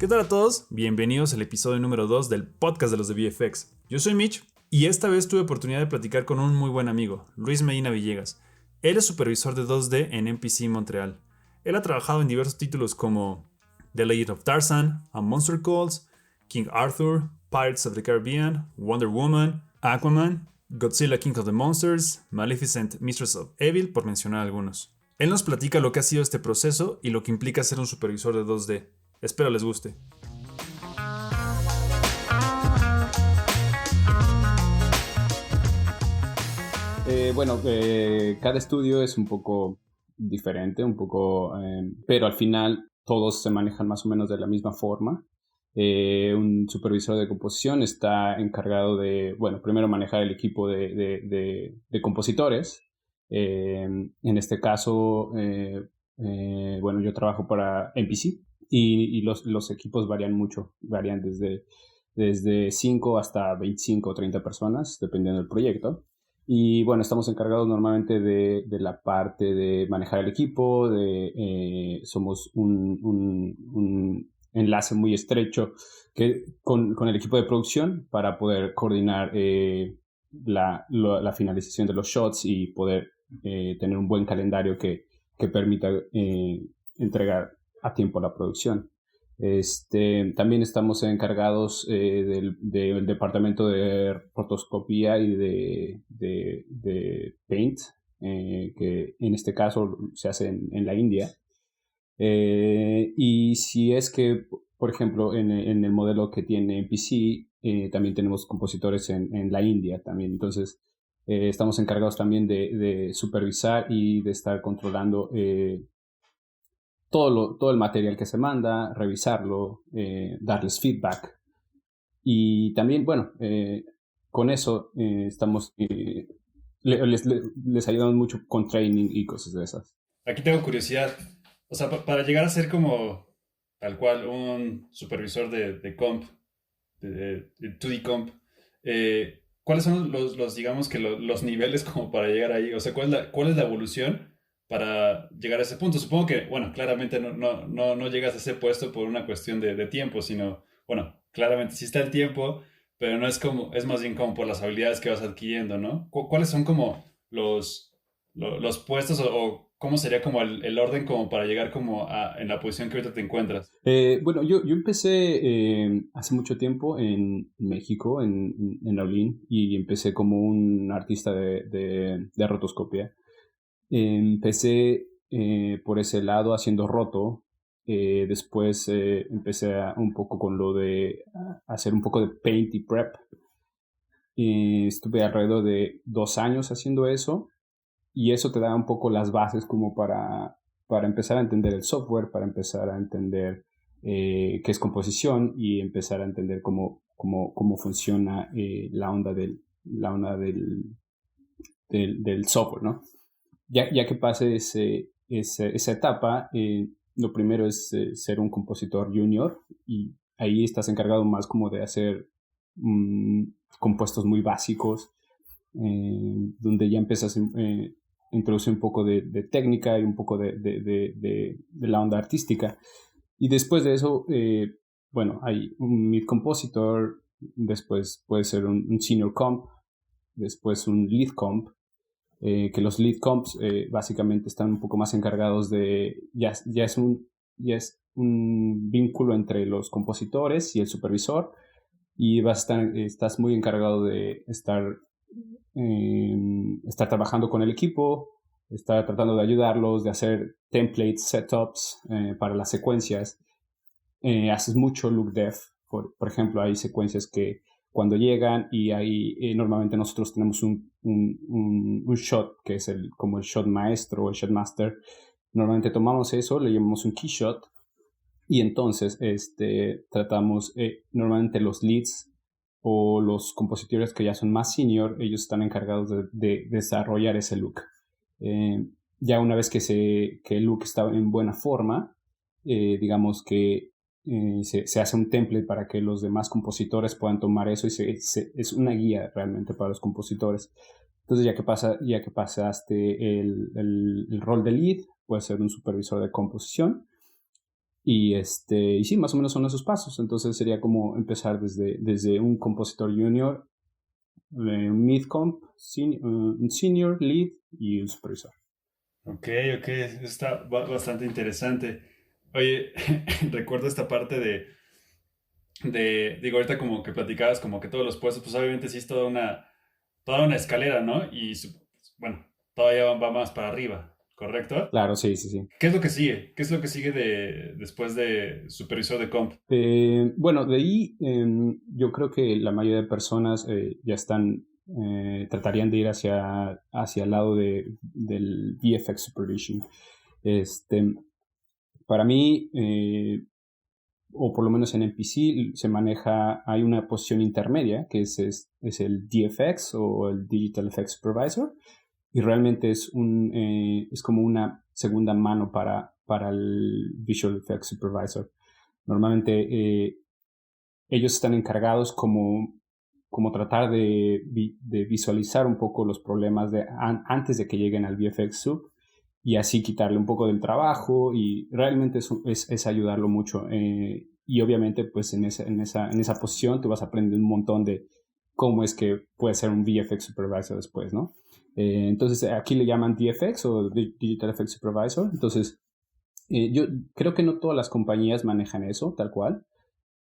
¿Qué tal a todos? Bienvenidos al episodio número 2 del podcast de los de VFX. Yo soy Mitch y esta vez tuve oportunidad de platicar con un muy buen amigo, Luis Medina Villegas. Él es supervisor de 2D en MPC Montreal. Él ha trabajado en diversos títulos como The Legend of Tarzan, A Monster Calls, King Arthur, Pirates of the Caribbean, Wonder Woman, Aquaman, Godzilla King of the Monsters, Maleficent Mistress of Evil, por mencionar algunos. Él nos platica lo que ha sido este proceso y lo que implica ser un supervisor de 2D. Espero les guste. Cada estudio es un poco diferente, pero al final todos se manejan más o menos de la misma forma. Un supervisor de composición está encargado de, primero manejar el equipo de compositores. En este caso, yo trabajo para MPC y los equipos varían mucho, varían desde 5 hasta 25 o 30 personas, dependiendo del proyecto. Y bueno, estamos encargados normalmente de la parte de manejar el equipo, somos un enlace muy estrecho con el equipo de producción para poder coordinar la finalización de los shots y poder tener un buen calendario que permita entregar a tiempo la producción. También estamos encargados del departamento de rotoscopía y de paint, que en este caso se hace en la India. Y si es que, por ejemplo, en el modelo que tiene MPC, también tenemos compositores en la India también. Entonces, estamos encargados también de supervisar y de estar controlando todo el material que se manda, revisarlo, darles feedback. Y también, con eso estamos, les ayudamos mucho con training y cosas de esas. Aquí tengo curiosidad. O sea, para llegar a ser como tal cual un supervisor de comp, de 2D comp, ¿cuáles son los digamos que los niveles como para llegar ahí? O sea, ¿cuál es la evolución para llegar a ese punto? Supongo que, bueno, claramente no llegas a ese puesto por una cuestión de tiempo, sino, bueno, claramente sí está el tiempo, pero no es como, es más bien como por las habilidades que vas adquiriendo, ¿no? ¿Cuáles son como los puestos o cómo sería como el orden como para llegar como en la posición que ahorita te encuentras? Yo empecé hace mucho tiempo en México, en Laulín, y empecé como un artista de rotoscopia. Empecé por ese lado haciendo roto. Después empecé un poco con lo de hacer un poco de paint y prep. Estuve alrededor de 2 años haciendo eso y eso te da un poco las bases como para empezar a entender el software, para empezar a entender qué es composición y empezar a entender cómo funciona la onda del software, ¿no? Ya que pase esa etapa, lo primero es ser un compositor junior y ahí estás encargado más como de hacer compuestos muy básicos, donde ya empiezas a introducir un poco de técnica y un poco de la onda artística. Y después de eso, hay un mid compositor, después puede ser un senior comp, después un lead comp, que los lead comps básicamente están un poco más encargados de, ya es un vínculo entre los compositores y el supervisor y estás muy encargado de estar trabajando con el equipo, estar tratando de ayudarlos, de hacer templates, setups para las secuencias. Haces mucho look dev, por ejemplo, hay secuencias que cuando llegan y ahí normalmente nosotros tenemos un shot que es como el shot maestro o el shot master. Normalmente tomamos eso, le llamamos un key shot y entonces tratamos normalmente los leads o los compositores que ya son más senior, ellos están encargados de desarrollar ese look. Ya una vez que el look está en buena forma, digamos que se hace un template para que los demás compositores puedan tomar eso y es una guía realmente para los compositores. Entonces ya que pasaste el rol de lead, puedes ser un supervisor de composición Y sí, más o menos son esos pasos. Entonces sería como empezar desde un compositor junior, un mid-comp, un senior, lead y un supervisor. Ok, ok, eso está bastante interesante. Oye, recuerdo esta parte digo, ahorita como que platicabas como que todos los puestos, pues obviamente sí es toda una escalera, ¿no? Y bueno, todavía va más para arriba, ¿correcto? Claro, sí, sí, sí. ¿Qué es lo que sigue? ¿Qué es lo que sigue después de supervisor de comp? Bueno, de ahí yo creo que la mayoría de personas ya tratarían de ir hacia el lado del VFX Supervision. Este, para mí, o por lo menos en MPC, hay una posición intermedia, que es el DFX o el Digital Effects Supervisor, y realmente es como una segunda mano para el Visual Effects Supervisor. Normalmente ellos están encargados como tratar de visualizar un poco los problemas antes de que lleguen al VFX Sub y así quitarle un poco del trabajo y realmente es ayudarlo mucho. Y obviamente pues en esa posición tú vas a aprender un montón de cómo es que puede ser un VFX Supervisor después, ¿no? Entonces aquí le llaman DFX o Digital Effects Supervisor. Entonces yo creo que no todas las compañías manejan eso tal cual,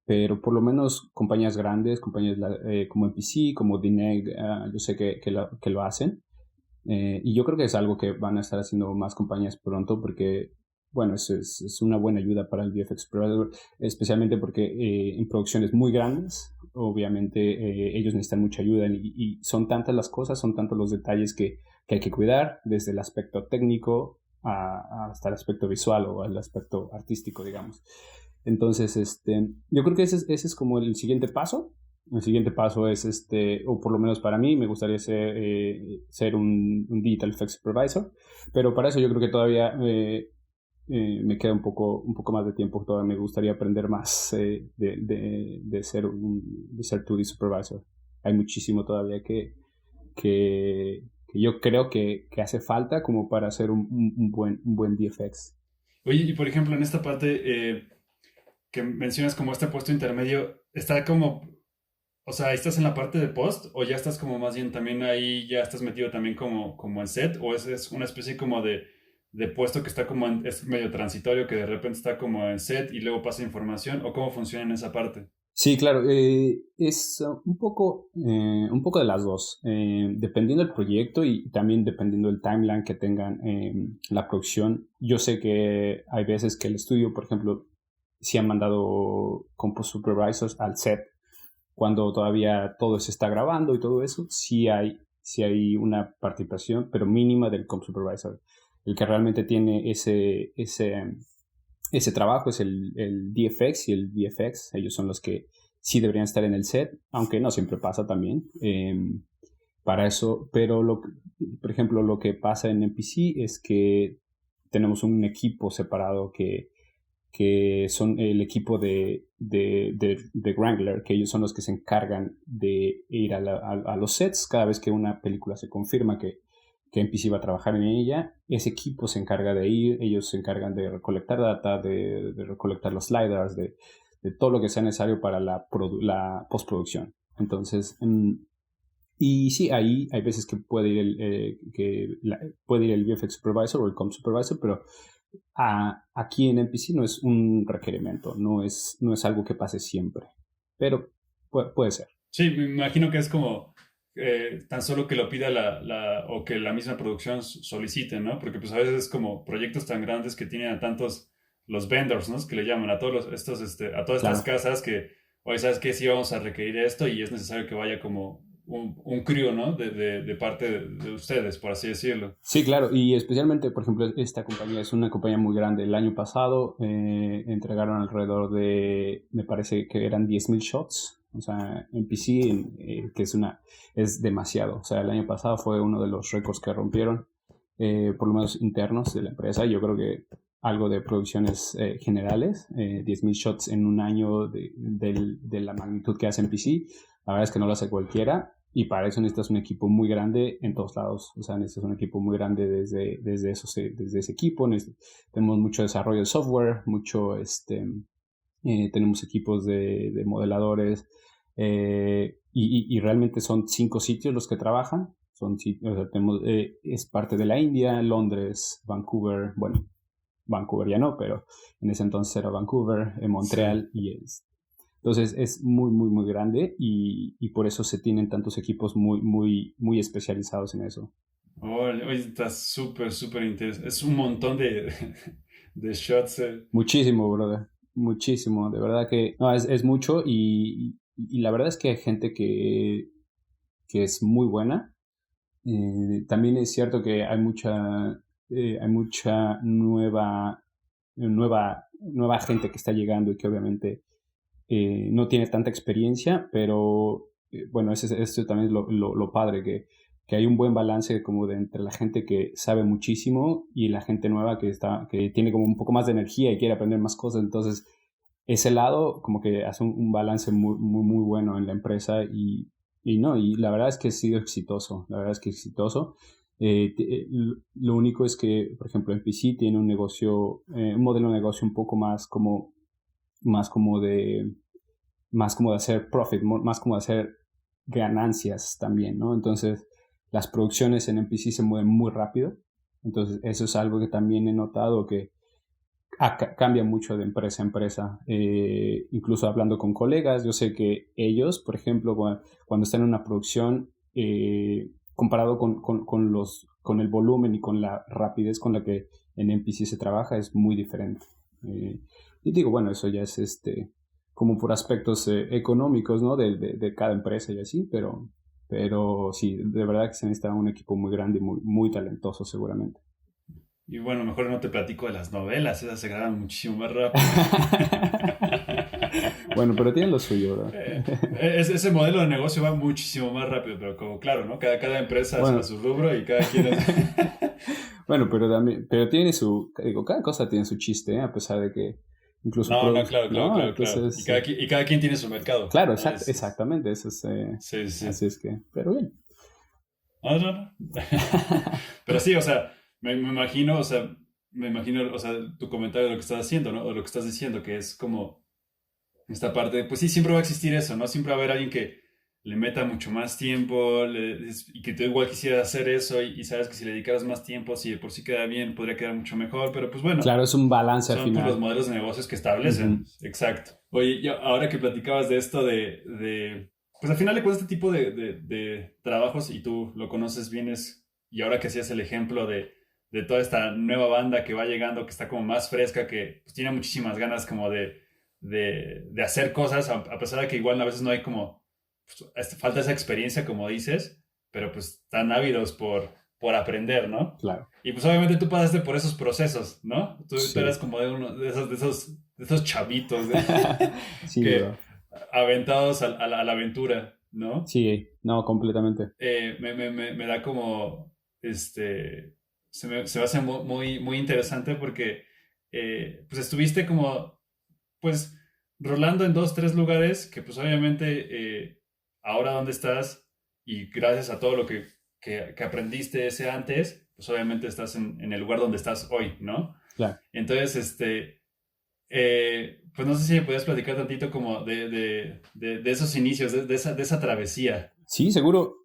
pero por lo menos compañías grandes, compañías como MPC, como DNEG, yo sé que lo hacen. Y yo creo que es algo que van a estar haciendo más compañías pronto porque, bueno, es una buena ayuda para el VFX Supervisor, especialmente porque en producciones muy grandes, obviamente ellos necesitan mucha ayuda y son tantas las cosas, son tantos los detalles que hay que cuidar, desde el aspecto técnico hasta el aspecto visual o el aspecto artístico, digamos. Entonces, yo creo que ese es como el siguiente paso. El siguiente paso es, o por lo menos para mí, me gustaría ser un Digital Effects Supervisor, pero para eso yo creo que todavía me queda un poco más de tiempo. Todavía me gustaría aprender más de ser 2D Supervisor. Hay muchísimo todavía que yo creo que hace falta como para hacer un buen VFX. Oye, y por ejemplo, en esta parte que mencionas como este puesto intermedio, está como, o sea, ¿estás en la parte de post o ya estás como más bien también ahí, ya estás metido también como en set o es una especie como de puesto que está como es medio transitorio que de repente está como en set y luego pasa información o cómo funciona en esa parte? Sí, claro, es un poco de las dos, dependiendo del proyecto y también dependiendo del timeline que tengan la producción. Yo sé que hay veces que el estudio, por ejemplo, sí han mandado compo supervisors al set cuando todavía todo se está grabando y todo eso, sí hay una participación, pero mínima del comp supervisor. El que realmente tiene ese trabajo es el DFX y el VFX. Ellos son los que sí deberían estar en el set, aunque no siempre pasa también. Para eso, pero por ejemplo, lo que pasa en MPC es que tenemos un equipo separado que son el equipo de Wrangler, que ellos son los que se encargan de ir a los sets cada vez que una película se confirma que MPC va a trabajar en ella. Ese equipo se encarga de ir, ellos se encargan de recolectar data, de recolectar los sliders, de todo lo que sea necesario para la postproducción. Entonces, y sí, ahí hay veces que puede ir el VFX Supervisor o el Comp Supervisor, pero aquí en MPC no es un requerimiento, no es algo que pase siempre, pero puede ser. Sí, me imagino que es como tan solo que lo pida o que la misma producción solicite, ¿no? Porque pues a veces es como proyectos tan grandes que tienen a tantos los vendors, ¿no? Que le llaman a todos a todas estas Claro. casas que, oye, ¿sabes qué? Sí vamos a requerir esto y es necesario que vaya como un crew, ¿no? De parte de ustedes, por así decirlo. Sí, claro, y especialmente, por ejemplo, esta compañía es una compañía muy grande. El año pasado entregaron alrededor me parece que eran 10,000 shots, o sea, en PC, que es demasiado. O sea, el año pasado fue uno de los récords que rompieron, por lo menos internos de la empresa. Yo creo que algo de producciones generales, 10,000 shots en un año de la magnitud que hace en PC, la verdad es que no lo hace cualquiera. Y para eso necesitas un equipo muy grande en todos lados. O sea, necesitas un equipo muy grande desde ese equipo. Tenemos mucho desarrollo de software, tenemos equipos de modeladores, y realmente son 5 sitios los que trabajan. O sea, es parte de la India, Londres, Vancouver, bueno, Vancouver ya no, pero en ese entonces era Vancouver, Montreal, Sí. Entonces es muy, muy, muy grande, y por eso se tienen tantos equipos muy, muy, muy especializados en eso. Oye, está súper, súper interesante. Es un montón de shots. Muchísimo, brother. Muchísimo. De verdad que no, es mucho, y la verdad es que hay gente que es muy buena. También es cierto que hay mucha nueva gente que está llegando y que obviamente no tiene tanta experiencia, pero bueno, eso también es lo padre, que hay un buen balance como entre la gente que sabe muchísimo y la gente nueva que tiene como un poco más de energía y quiere aprender más cosas. Entonces, ese lado como que hace un balance muy, muy, muy bueno en la empresa, y la verdad es que ha sido exitoso, la verdad es que exitoso. Lo único es que, por ejemplo, NPC tiene un modelo de negocio un poco más como de, más como de hacer profit, más como de hacer ganancias también, ¿no? Entonces, las producciones en NPC se mueven muy rápido. Entonces, eso es algo que también he notado que cambia mucho de empresa a empresa. Incluso hablando con colegas, yo sé que ellos, por ejemplo, cuando están en una producción, comparado con el volumen y con la rapidez con la que en NPC se trabaja, es muy diferente. Y digo, bueno, eso ya es como por aspectos económicos, ¿no? De cada empresa y así, pero sí, de verdad que se necesita un equipo muy grande y muy, muy talentoso seguramente. Y bueno, mejor no te platico de las novelas, esas se graban muchísimo más rápido. Bueno, pero tienen lo suyo, ¿verdad? Ese modelo de negocio va muchísimo más rápido, pero como claro, ¿no? Cada empresa a Bueno, su rubro y cada quien es... bueno, pero tiene digo, cada cosa tiene su chiste, ¿eh? A pesar de que incluso No, no, claro, claro, ¿no? claro, claro. Y Entonces, y cada quien tiene su mercado, claro, ¿no? exactamente, eso es, Sí, sí, así sí. es que, pero bien. No, no, no. Pero sí, o sea, me imagino, o sea, me imagino, o sea, tu comentario de lo que estás haciendo, ¿no? O lo que estás diciendo, que es como esta parte, pues sí, siempre va a existir eso, ¿no? Siempre va a haber alguien que le meta mucho más tiempo y que tú igual quisieras hacer eso y sabes que si le dedicaras más tiempo, si de por sí queda bien, podría quedar mucho mejor, pero pues bueno, Claro, es un balance al son pues, los final. modelos de negocios que establecen. Ujú. Exacto. Oye, ahora que platicabas de esto pues al final de cuentas este tipo de trabajos, y tú lo conoces bien, y ahora que hacías el ejemplo de toda esta nueva banda que va llegando, que está como más fresca, que pues, tiene muchísimas ganas como de hacer cosas, a pesar de que igual a veces no hay como, pues, falta esa experiencia, como dices, pero pues están ávidos por aprender, ¿no? Claro, Y pues obviamente tú pasaste por esos procesos, ¿no? Tú eras sí. como de uno de esos chavitos Sí, que bro. aventados a la aventura, ¿no? Sí, no, completamente. Me da como, se me hace muy, muy interesante porque pues estuviste como, pues, rolando en dos, tres lugares que pues obviamente ahora donde estás y gracias a todo lo que aprendiste ese antes, pues obviamente estás en el lugar donde estás hoy, ¿no? Claro. Entonces, pues no sé si me podías platicar tantito como de esos inicios, de esa travesía. Sí, seguro.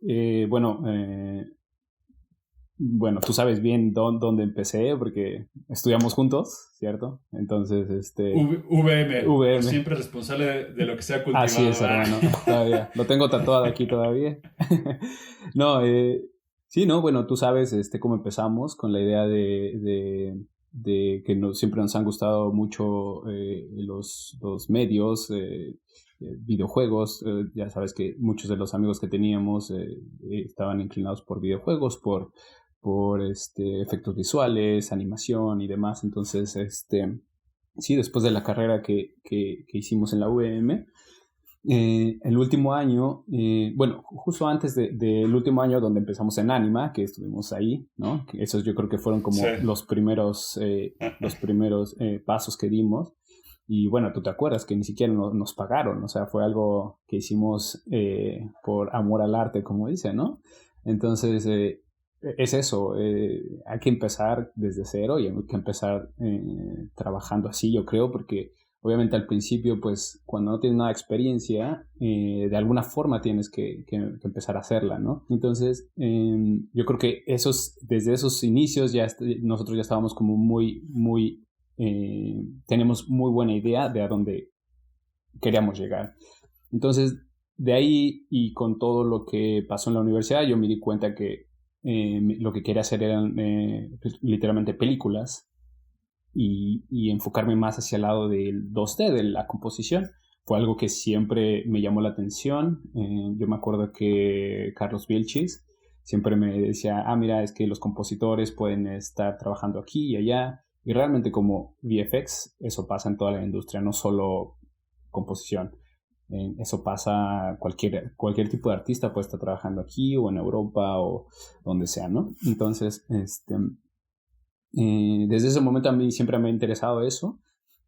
Bueno, tú sabes bien dónde empecé porque estudiamos juntos, ¿cierto? Entonces, VM, por VM. siempre responsable de lo que sea Así cultivado. es, hermano. Todavía. Lo tengo tatuado aquí todavía. No, sí, no, bueno, tú sabes cómo empezamos con la idea de que siempre nos han gustado mucho los medios, videojuegos. Ya sabes que muchos de los amigos que teníamos estaban inclinados por videojuegos, por efectos visuales, animación y demás. Entonces, sí, después de la carrera que hicimos en la UVM, el último año, bueno, justo antes del último año donde empezamos en Anima, que estuvimos ahí, ¿no? Que esos yo creo que fueron Sí. como los primeros pasos que dimos. Y bueno, tú te acuerdas que ni siquiera nos pagaron, o sea, fue algo que hicimos por amor al arte, como dice, ¿no? Entonces, es eso, hay que empezar desde cero y hay que empezar trabajando así, yo creo, porque obviamente al principio, pues cuando no tienes nada de experiencia, de alguna forma tienes que empezar a hacerla, ¿no? Entonces, yo creo que desde esos inicios nosotros ya estábamos como muy tenemos muy buena idea de a dónde queríamos llegar. Entonces, de ahí y con todo lo que pasó en la universidad, yo me di cuenta que lo que quería hacer eran pues, literalmente películas y enfocarme más hacia el lado del 2D, de la composición. Fue algo que siempre me llamó la atención. Yo me acuerdo que Carlos Vilchis siempre me decía, mira, es que los compositores pueden estar trabajando aquí y allá. Y realmente como VFX, eso pasa en toda la industria, no solo composición. Eso pasa, cualquier tipo de artista puede estar trabajando aquí o en Europa o donde sea, ¿no? Entonces, desde ese momento a mí siempre me ha interesado eso.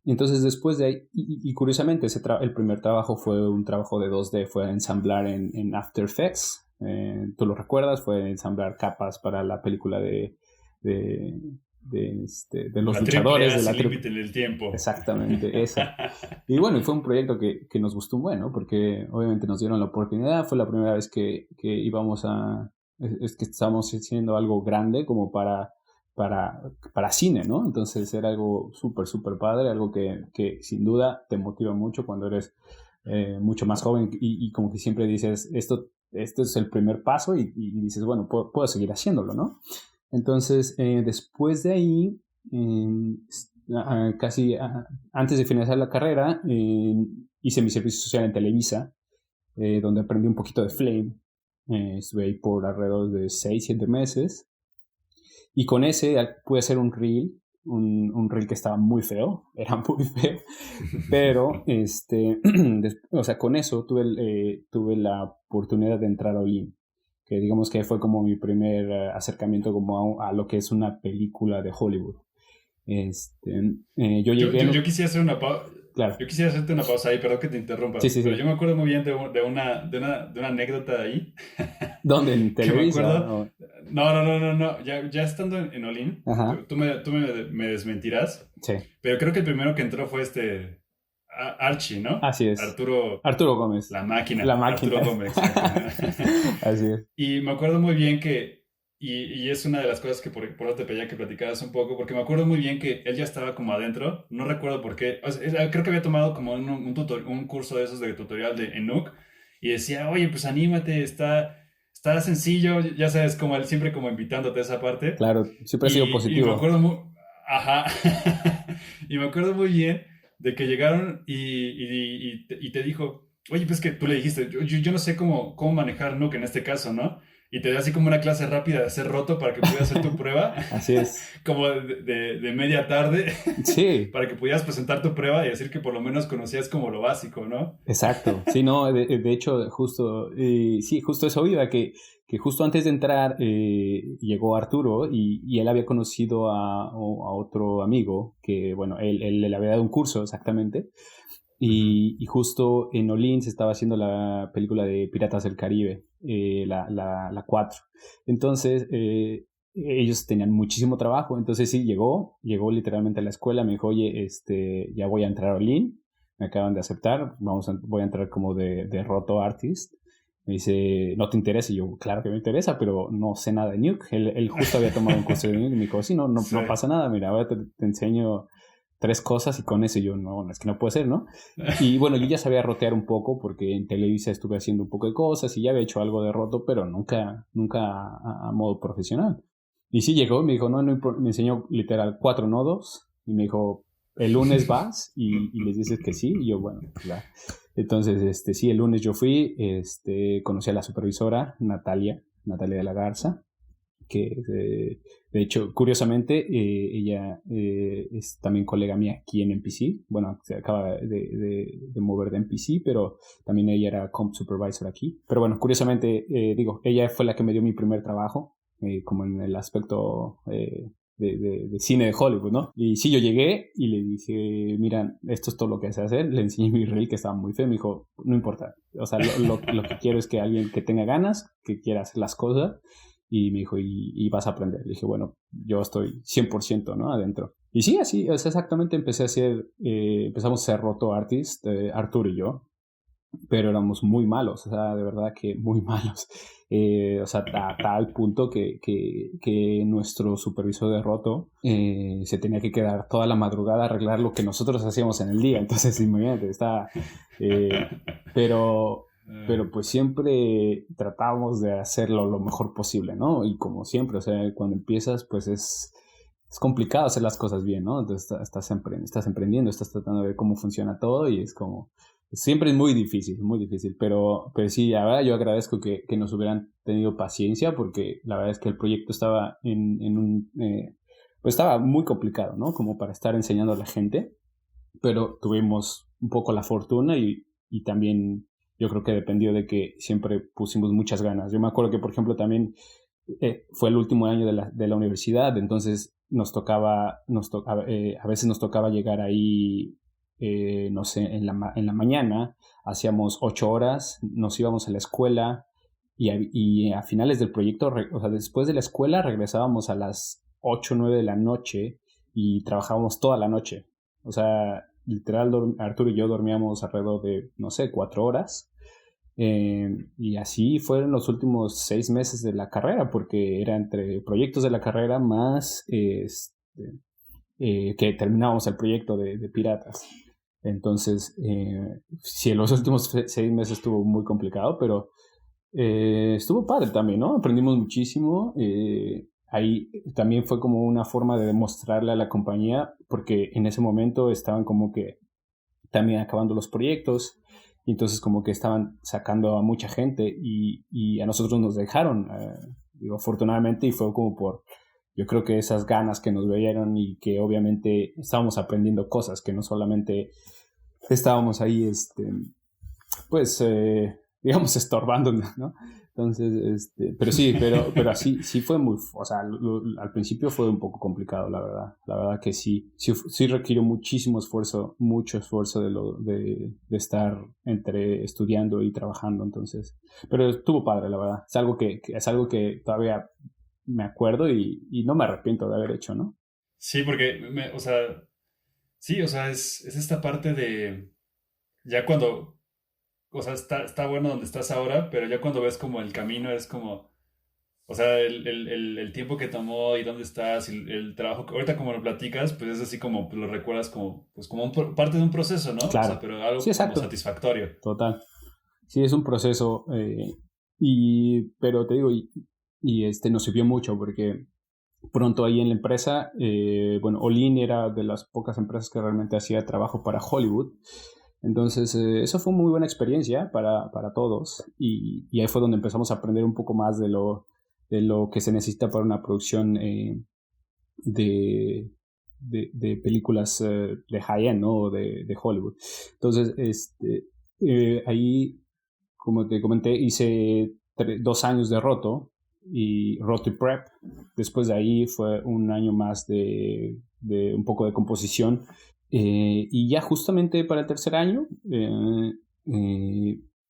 Y entonces después de ahí, y curiosamente, el primer trabajo fue un trabajo de 2D, fue ensamblar en After Effects. Tú lo recuerdas, fue ensamblar capas para la película de los La triple luchadores A de la sin límite en el tiempo. Exactamente, esa. Y bueno, y fue un proyecto que nos gustó un buen, ¿no? Porque obviamente nos dieron la oportunidad, fue la primera vez que íbamos es que estábamos haciendo algo grande como para cine, ¿no? Entonces era algo súper padre, algo que sin duda te motiva mucho cuando eres mucho más joven y como que siempre dices, esto es el primer paso y dices, bueno, puedo seguir haciéndolo, ¿no? Entonces, después de ahí, casi antes de finalizar la carrera, hice mi servicio social en Televisa, donde aprendí un poquito de Flame. Estuve ahí por alrededor de 6-7 meses. Y con ese pude hacer un reel, un reel que estaba muy feo, era muy feo, pero o sea, con eso tuve la oportunidad de entrar a Olin, que digamos que fue como mi primer acercamiento como a lo que es una película de Hollywood. Yo llegué... Yo quisiera hacer una pausa. Claro. Yo quisiera hacerte una pausa ahí, perdón que te interrumpa, Sí, sí, pero sí. yo me acuerdo muy bien de una anécdota ahí. ¿Dónde? ¿En Que me Televisa? acuerdo. No. Ya estando en Olin, Ajá. me desmentirás, Sí. pero creo que el primero que entró fue Archie, ¿no? Así es. Arturo, Arturo Gómez. la máquina, La máquina. Arturo Gómez, exacto. Así es. Y me acuerdo muy bien y es una de las cosas que por eso te pedía que platicaras un poco, porque me acuerdo muy bien que él ya estaba como adentro, no recuerdo por qué, o sea, creo que había tomado como un curso de esos de tutorial de Enoch, y decía, oye, pues anímate, está sencillo, ya sabes, como él siempre como invitándote a esa parte, Claro, siempre ha sido y me positivo. acuerdo muy, ajá, y me acuerdo muy bien de que llegaron y te dijo, oye, pues que tú le dijiste, yo no sé cómo manejar Nuke en este caso, ¿no? Y te da así como una clase rápida de hacer roto para que pudieras hacer tu prueba, Así es. como de media tarde, Sí, para que pudieras presentar tu prueba y decir que por lo menos conocías como lo básico, ¿no? exacto. Sí, no, de hecho, justo, sí, justo eso iba, que justo antes de entrar llegó Arturo y él había conocido a otro amigo que, bueno, él le había dado un curso exactamente. Ujú. Y justo en Olin se estaba haciendo la película de Piratas del Caribe, la 4. Entonces, ellos tenían muchísimo trabajo. Entonces, sí, llegó literalmente a la escuela, me dijo, oye, ya voy a entrar a Olin, me acaban de aceptar, voy a entrar como de Roto Artist. Me dice, ¿no te interesa? Y yo, claro que me interesa, pero no sé nada de Nuke. Él justo había tomado un curso de Nuke y me dijo, sí, Sí. no pasa nada, mira, ahora te enseño 3 cosas y con eso yo, no, es que no puede ser, ¿no? Y bueno, yo ya sabía rotear un poco porque en Televisa estuve haciendo un poco de cosas y ya había hecho algo de roto, pero nunca a modo profesional. Y sí llegó y me dijo, me enseñó literal 4 nodos y me dijo, el lunes vas y les dices que sí. Y yo, bueno, pues va. Entonces, sí, el lunes yo fui, conocí a la supervisora, Natalia de la Garza, que de hecho, curiosamente, ella es también colega mía aquí en MPC. Bueno, se acaba de mover de MPC, pero también ella era comp supervisor aquí. Pero bueno, curiosamente, digo, ella fue la que me dio mi primer trabajo, como en el aspecto de cine de Hollywood, ¿no? Y sí, yo llegué y le dije, mira, esto es todo lo que sé hacer. Le enseñé mi reel que estaba muy feo. Me dijo, no importa. O sea, lo que quiero es que alguien que tenga ganas, que quiera hacer las cosas. Y me dijo, y vas a aprender. Le dije, bueno, yo estoy 100%, ¿no? Adentro. Y sí, así, o sea, exactamente empezamos a ser Roto Artist, Arturo y yo, pero éramos muy malos, o sea, de verdad que muy malos. O sea, a tal punto que nuestro supervisor de Roto se tenía que quedar toda la madrugada a arreglar lo que nosotros hacíamos en el día. Entonces, imagínate, está... pero, pero pues siempre tratábamos de hacerlo lo mejor posible, ¿no? Y como siempre, o sea, cuando empiezas, pues es complicado hacer las cosas bien, ¿no? Entonces estás emprendiendo, estás tratando de ver cómo funciona todo y es como... Siempre es muy difícil, pero sí, la verdad yo agradezco que nos hubieran tenido paciencia porque la verdad es que el proyecto estaba pues estaba muy complicado, ¿no? Como para estar enseñando a la gente, pero tuvimos un poco la fortuna y también yo creo que dependió de que siempre pusimos muchas ganas. Yo me acuerdo que, por ejemplo, también fue el último año de la universidad, entonces a veces nos tocaba llegar ahí, no sé, en la mañana, hacíamos 8 horas, nos íbamos a la escuela y a finales del proyecto, o sea, después de la escuela regresábamos a las 8 o 9 de la noche y trabajábamos toda la noche. O sea, literal, Arturo y yo dormíamos alrededor de, no sé, 4 horas. Y así fueron los últimos 6 meses de la carrera, porque era entre proyectos de la carrera más que terminábamos el proyecto de Piratas. Entonces, sí, los últimos 6 meses estuvo muy complicado, pero estuvo padre también, ¿no? Aprendimos muchísimo. Ahí también fue como una forma de demostrarle a la compañía, porque en ese momento estaban como que también acabando los proyectos, y entonces como que estaban sacando a mucha gente y a nosotros nos dejaron, digo, afortunadamente, y fue como yo creo que esas ganas que nos veían y que obviamente estábamos aprendiendo cosas, que no solamente estábamos ahí, pues, digamos, estorbando, ¿no? Entonces, pero sí, pero así, sí fue o sea, al principio fue un poco complicado, la verdad que sí requirió muchísimo esfuerzo, mucho esfuerzo de estar entre estudiando y trabajando, entonces, pero estuvo padre, la verdad, es algo que todavía me acuerdo y no me arrepiento de haber hecho, ¿no? Sí, porque, o sea, sí, o sea, es esta parte de, ya cuando, o sea, está bueno donde estás ahora, pero ya cuando ves como el camino es como, o sea, el tiempo que tomó y dónde estás, y el trabajo que ahorita como lo platicas, pues es así como, pues lo recuerdas como, pues como parte de un proceso, ¿no? O sea, Claro, pero sí, algo como exacto, satisfactorio. total. Sí, es un proceso, pero te digo, nos sirvió mucho porque pronto ahí en la empresa, bueno, Olin era de las pocas empresas que realmente hacía trabajo para Hollywood. Entonces, eso fue muy buena experiencia para todos y ahí fue donde empezamos a aprender un poco más de lo que se necesita para una producción de, de películas de high-end, ¿no? O de Hollywood. Entonces, ahí, como te comenté, hice 2 años de Roto y Prep. Después de ahí fue un año más de un poco de composición. Y ya justamente para el tercer año, eh,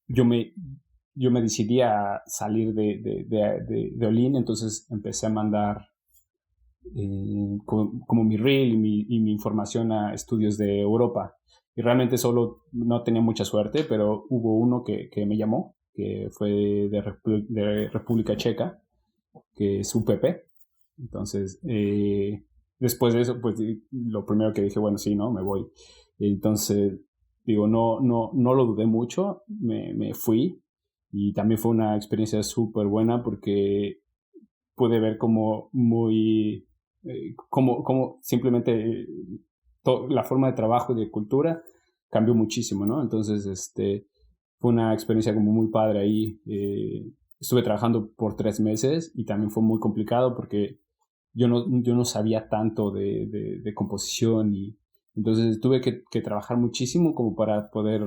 yo me, yo me decidí a salir de Olin, entonces empecé a mandar como mi reel y mi información a estudios de Europa. Y realmente solo no tenía mucha suerte, pero hubo uno que me llamó, que fue de República Checa, que es UPP. Entonces, después de eso, pues lo primero que dije, bueno, sí, ¿no? Me voy. Entonces, digo, no lo dudé mucho, me fui. Y también fue una experiencia súper buena porque pude ver como como simplemente la forma de trabajo y de cultura cambió muchísimo, ¿no? Entonces, fue una experiencia como muy padre ahí. Estuve trabajando por 3 meses y también fue muy complicado porque yo no sabía tanto de composición y entonces tuve que trabajar muchísimo como para poder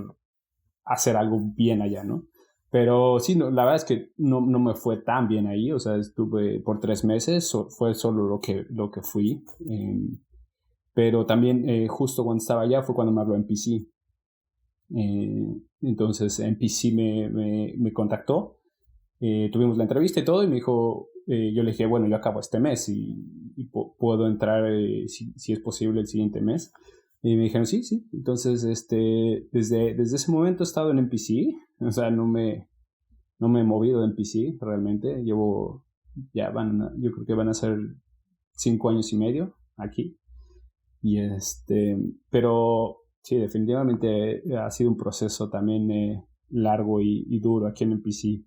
hacer algo bien allá, ¿no? Pero sí, no, la verdad es que no me fue tan bien ahí, o sea, estuve por 3 meses, fue solo lo que fui. Pero también justo cuando estaba allá fue cuando me habló NPC. Entonces NPC me contactó, tuvimos la entrevista y todo, y me dijo, yo le dije, bueno, yo acabo este mes y puedo entrar si es posible el siguiente mes. Y me dijeron, sí, sí. Entonces, desde ese momento he estado en NPC, o sea, no me he movido de NPC realmente. Yo creo que van a ser 5 años y medio aquí. Y pero sí, definitivamente ha sido un proceso también largo y duro aquí en NPC.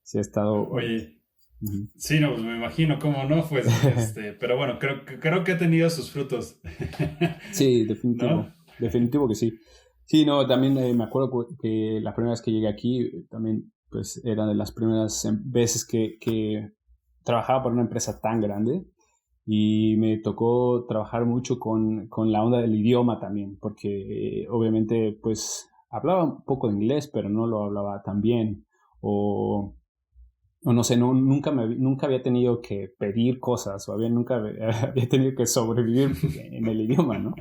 Sí, ha estado. Oye, Uh-huh. sí, no, pues me imagino cómo no, pues, pero bueno, creo que ha tenido sus frutos. Sí, ¿No? definitivo. Definitivo que sí. Sí, no, también me acuerdo que la primera vez que llegué aquí, también, pues, era de las primeras veces que trabajaba para una empresa tan grande. Y me tocó trabajar mucho con la onda del idioma también, porque obviamente pues hablaba un poco de inglés, pero no lo hablaba tan bien. O, o no sé, nunca había tenido que pedir cosas, o nunca había tenido que sobrevivir en el idioma, ¿no?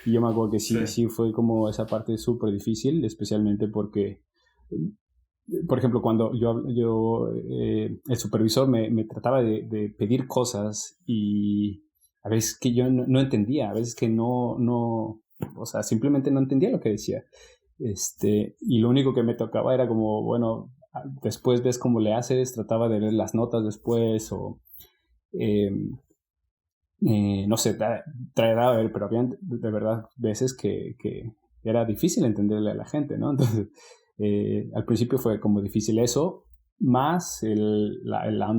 Y yo me acuerdo que Sí. sí, sí fue como esa parte súper difícil, especialmente porque por ejemplo, cuando el supervisor me trataba de pedir cosas y a veces que yo no entendía, a veces que o sea, simplemente no entendía lo que decía. Y lo único que me tocaba era como, bueno, después ves cómo le haces, trataba de ver las notas después o, eh, no sé, traerá a ver, pero había de verdad veces que era difícil entenderle a la gente, ¿no? Entonces, al principio fue como difícil eso, más la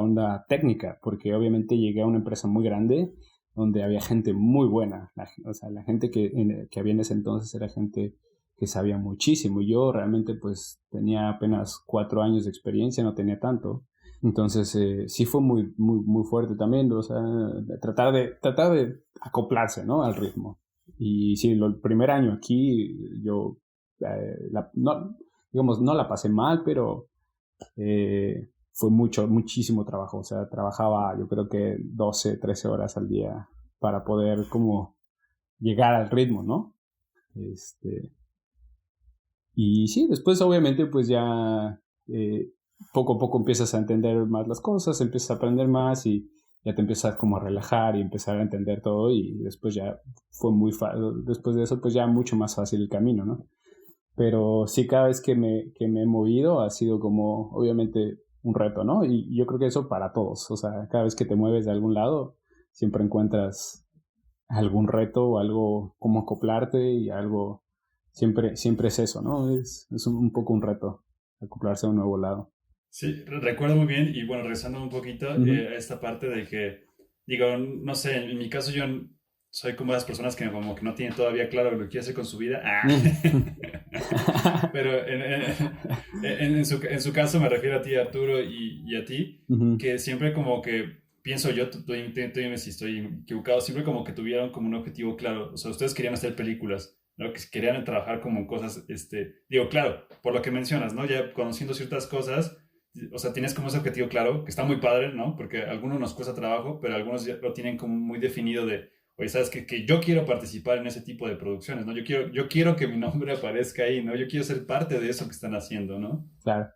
onda técnica, porque obviamente llegué a una empresa muy grande donde había gente muy buena, o sea, la gente que había en ese entonces era gente que sabía muchísimo. Yo realmente pues tenía apenas 4 años de experiencia, no tenía tanto. Entonces, sí fue muy, muy, muy fuerte también, o sea, tratar de acoplarse, ¿no? Al ritmo. Y sí, el primer año aquí yo, no, digamos, no la pasé mal, pero fue muchísimo trabajo. O sea, trabajaba yo creo que 12 13 horas al día para poder como llegar al ritmo, ¿no? Este, y sí, después obviamente pues ya poco a poco empiezas a entender más las cosas, empiezas a aprender más y ya te empiezas como a relajar y empezar a entender todo y después ya fue después de eso pues ya mucho más fácil el camino, ¿no? Pero sí, cada vez que me he movido ha sido como obviamente un reto, ¿no? Y yo creo que eso para todos, o sea, cada vez que te mueves de algún lado siempre encuentras algún reto o algo como acoplarte y algo, siempre es eso, ¿no? Es un poco un reto acoplarse a un nuevo lado. Sí, recuerdo muy bien y bueno, regresando un poquito Ujú. a esta parte de que, digo, no sé, en mi caso yo soy como las personas que como que no tienen todavía claro lo que quiere hacer con su vida. Ah. Pero en su caso me refiero a ti, Arturo, y a ti, Ujú. que siempre como que pienso yo, tú dime si estoy equivocado, siempre como que tuvieron como un objetivo claro. O sea, ustedes querían hacer películas, ¿no? Que querían trabajar como en cosas, digo, claro, por lo que mencionas, ¿no? Ya conociendo ciertas cosas, o sea, tienes como ese objetivo claro, que está muy padre, ¿no? Porque a algunos nos cuesta trabajo, pero algunos ya lo tienen como muy definido de, oye, sabes que yo quiero participar en ese tipo de producciones, ¿no? Yo quiero que mi nombre aparezca ahí, ¿no? Yo quiero ser parte de eso que están haciendo, ¿no? Claro.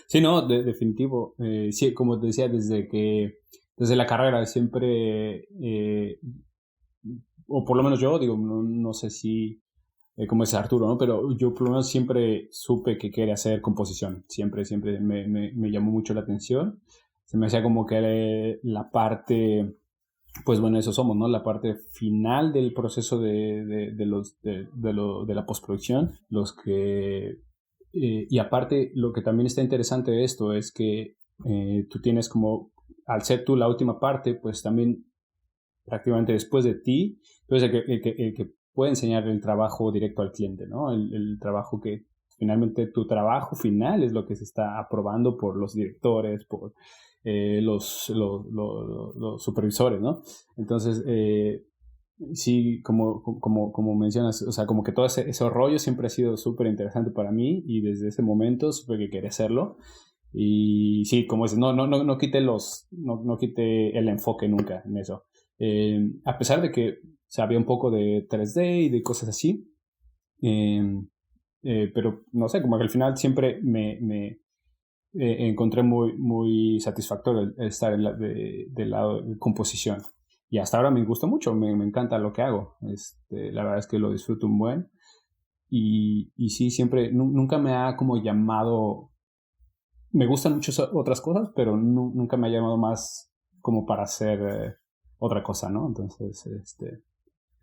Sí, no, definitivo. Sí, como te decía, desde la carrera siempre, o por lo menos yo, digo, no sé si como es Arturo, ¿no? Pero yo por lo menos siempre supe que quería hacer composición. Siempre me llamó mucho la atención. Se me hacía como que la parte, pues bueno, eso somos, ¿no? La parte final del proceso de la postproducción, los que... y aparte, lo que también está interesante de esto es que tú tienes como, al ser tú la última parte, pues también prácticamente después de ti, tú eres el que puede enseñar el trabajo directo al cliente, ¿no? El trabajo que finalmente tu trabajo final es lo que se está aprobando por los directores, por los supervisores, ¿no? Entonces, sí, como mencionas, o sea, como que todo ese rollo siempre ha sido súper interesante para mí y desde ese momento supe que quería hacerlo. Y sí, como es, no quite no quite el enfoque nunca en eso. A pesar de que sabía un poco de 3D y de cosas así, eh, pero no sé, como que al final siempre me encontré muy satisfactorio el estar del lado de composición. Y hasta ahora me gusta mucho, me encanta lo que hago. La verdad es que lo disfruto un buen. Y sí, siempre, nunca me ha como llamado. Me gustan muchas otras cosas, pero nunca me ha llamado más como para hacer otra cosa, ¿no? Entonces,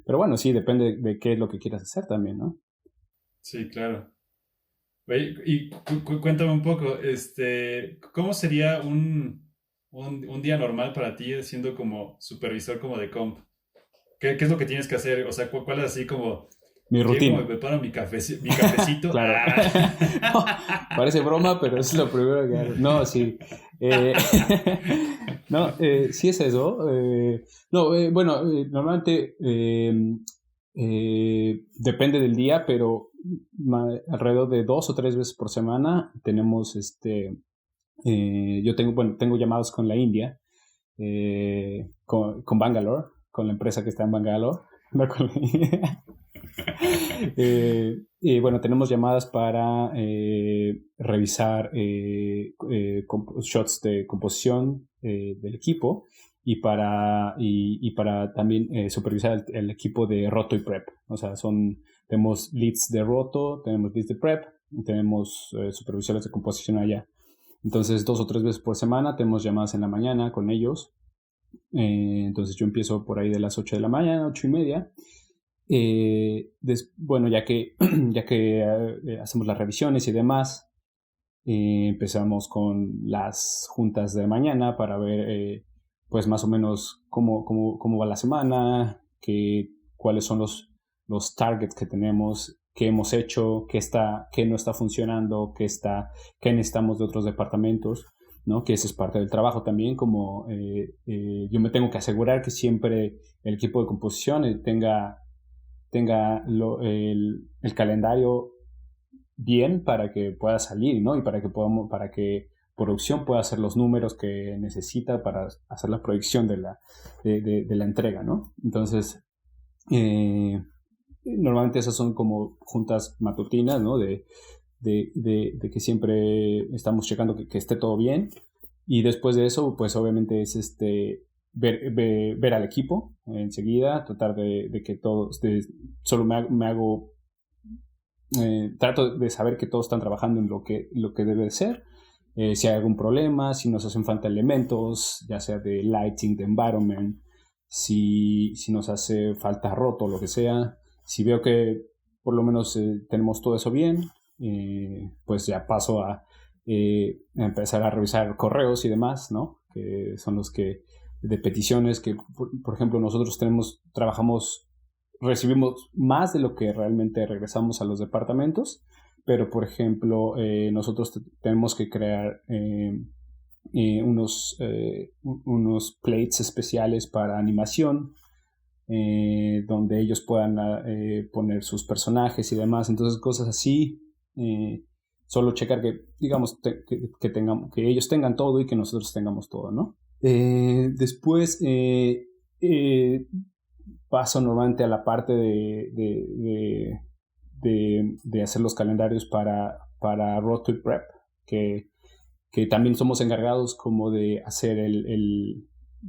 pero bueno, sí, depende de qué es lo que quieras hacer también, ¿no? Sí, claro. Oye, y cuéntame un poco, ¿cómo sería un día normal para ti siendo como supervisor como de comp? ¿Qué es lo que tienes que hacer? O sea, ¿cuál es así como, Mi llego, me rutina. preparo mi cafecito? Claro. Parece broma, pero es lo primero que hago. No, sí. Eh, no, sí es eso. No, bueno, normalmente depende del día, pero alrededor de 2 o 3 veces por semana tenemos yo tengo llamados con la India, con Bangalore, con la empresa que está en Bangalore. No con y bueno, tenemos llamadas para revisar shots de composición del equipo y para también supervisar el equipo de roto y prep. O sea, tenemos leads de roto, tenemos leads de prep, tenemos supervisores de composición allá. Entonces, 2 o 3 veces por semana tenemos llamadas en la mañana con ellos. Entonces yo empiezo por ahí de las 8 de la mañana, 8:30. Bueno, ya que hacemos las revisiones y demás, empezamos con las juntas de mañana para ver, pues más o menos cómo va la semana, cuáles son los targets que tenemos, qué hemos hecho, qué no está funcionando, qué necesitamos de otros departamentos, ¿no? Que ese es parte del trabajo también, como yo me tengo que asegurar que siempre el equipo de composición tenga el calendario bien para que pueda salir, ¿no? Y para que producción pueda hacer los números que necesita para hacer la proyección de la entrega, ¿no? Entonces, normalmente esas son como juntas matutinas, ¿no? De que siempre estamos checando que esté todo bien. Y después de eso, pues obviamente es ver al equipo enseguida, tratar de que todos, solo me hago, trato de saber que todos están trabajando en lo que debe ser. Si hay algún problema, si nos hacen falta elementos, ya sea de lighting, de environment, si nos hace falta roto, lo que sea. Si veo que por lo menos tenemos todo eso bien, pues ya paso a empezar a revisar correos y demás, ¿no? Que son los que de peticiones que, por ejemplo, nosotros recibimos más de lo que realmente regresamos a los departamentos, pero por ejemplo, nosotros tenemos que crear unos plates especiales para animación, donde ellos puedan poner sus personajes y demás. Entonces, cosas así. Solo checar que, digamos, que ellos tengan todo y que nosotros tengamos todo, ¿no? Después paso normalmente a la parte de hacer los calendarios para Road to Prep, que también somos encargados como de hacer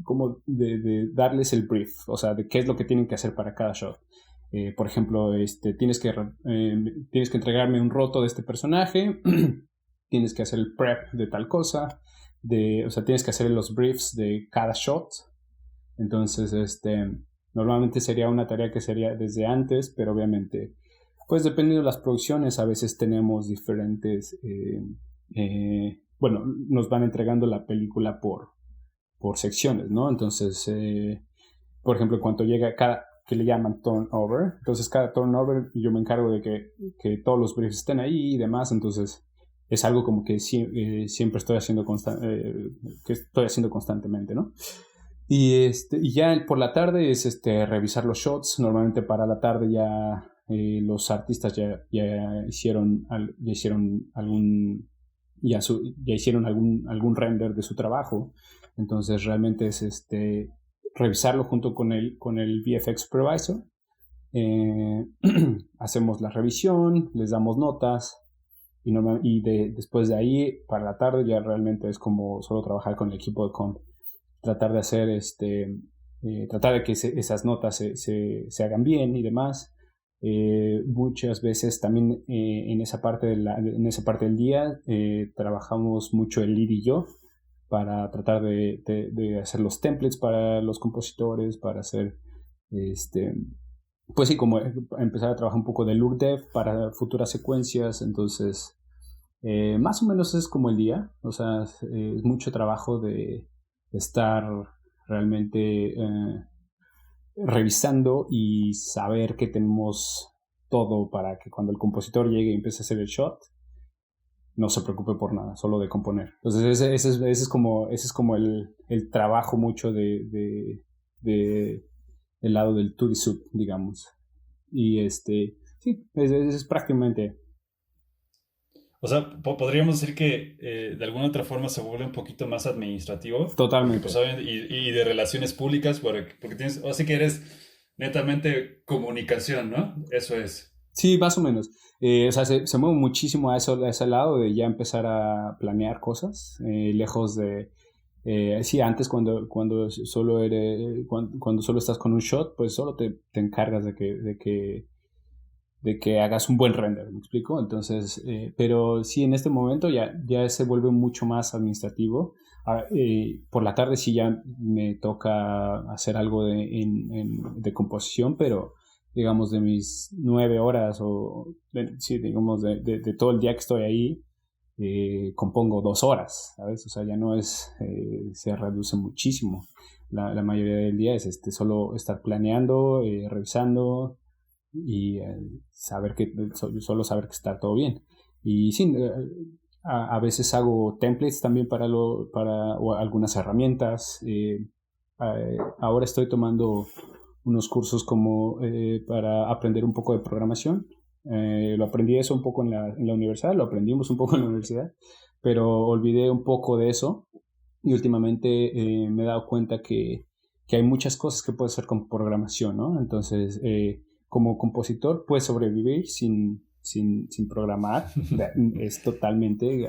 como de darles el brief, o sea, de qué es lo que tienen que hacer para cada shot. Por ejemplo, tienes que entregarme un roto de este personaje, tienes que hacer el prep de tal cosa, o sea, tienes que hacer los briefs de cada shot. Entonces, normalmente sería una tarea que sería desde antes, pero obviamente, pues dependiendo de las producciones, a veces tenemos diferentes, bueno, nos van entregando la película por secciones, ¿no? Entonces, por ejemplo, cuando llega que le llaman turnover, entonces cada turnover yo me encargo de que todos los briefs estén ahí y demás, entonces es algo como que siempre estoy haciendo que estoy haciendo constantemente, ¿no? Y ya por la tarde es revisar los shots. Normalmente para la tarde ya los artistas ya hicieron algún render de su trabajo. Entonces realmente es revisarlo junto con el VFX Supervisor. Hacemos la revisión, les damos notas después de ahí para la tarde ya realmente es como solo trabajar con el equipo de comp, tratar de hacer tratar de que esas notas se hagan bien y demás. Muchas veces también en esa parte del día trabajamos mucho el lead y yo para tratar de hacer los templates para los compositores, para hacer pues sí, como empezar a trabajar un poco de look dev para futuras secuencias. Entonces más o menos es como el día, o sea, es mucho trabajo de estar realmente revisando y saber que tenemos todo para que cuando el compositor llegue y empiece a hacer el shot, no se preocupe por nada, solo de componer. Entonces ese es como el trabajo mucho del lado del 2D sub, digamos. Y sí, es prácticamente. O sea, podríamos decir que de alguna otra forma se vuelve un poquito más administrativo, porque Totalmente. pues obviamente, y de relaciones públicas, porque tienes, o sí que eres netamente comunicación, ¿no? Eso es. Sí, más o menos. O sea, se mueve muchísimo a ese lado de ya empezar a planear cosas, lejos de. Sí, antes cuando solo estás con un shot, pues solo te encargas de que hagas un buen render, ¿me explico? Entonces, pero sí, en este momento ya se vuelve mucho más administrativo. Ahora, por la tarde sí ya me toca hacer algo de composición, pero digamos de mis 9 horas sí, digamos de todo el día que estoy ahí, compongo 2 horas, ¿sabes? O sea, ya no se reduce muchísimo. La mayoría del día es solo estar planeando, revisando, y solo saber que está todo bien. Y sí, a veces hago templates también o algunas herramientas. Ahora estoy tomando unos cursos como para aprender un poco de programación. Lo aprendí eso un poco en la universidad, lo aprendimos un poco en la universidad, pero olvidé un poco de eso y últimamente me he dado cuenta que hay muchas cosas que puedes hacer con programación, ¿no? Entonces, como compositor puedes sobrevivir sin programar. Es totalmente,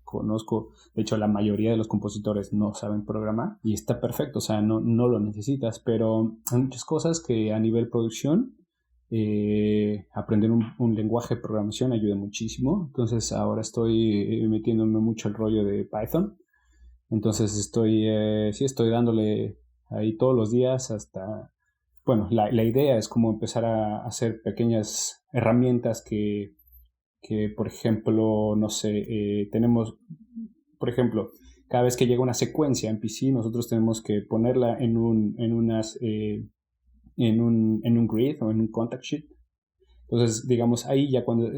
conozco, de hecho la mayoría de los compositores no saben programar y está perfecto, o sea, no lo necesitas, pero hay muchas cosas que a nivel producción aprender un lenguaje de programación ayuda muchísimo. Entonces ahora estoy metiéndome mucho el rollo de Python. Entonces sí, estoy dándole ahí todos los días hasta, bueno, la idea es como empezar a hacer pequeñas herramientas que por ejemplo, no sé, tenemos, por ejemplo, cada vez que llega una secuencia en PC, nosotros tenemos que ponerla en un grid o en un contact sheet. Entonces, digamos, ahí ya cuando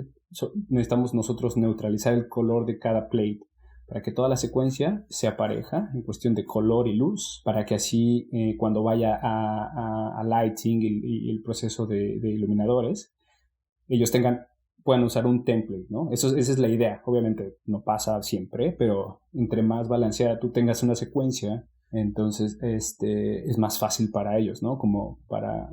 necesitamos nosotros neutralizar el color de cada plate para que toda la secuencia sea pareja en cuestión de color y luz, para que así cuando vaya a lighting y el proceso de iluminadores, ellos puedan usar un template, ¿no? Esa es la idea. Obviamente no pasa siempre, pero entre más balanceada tú tengas una secuencia, entonces es más fácil para ellos, ¿no? Como para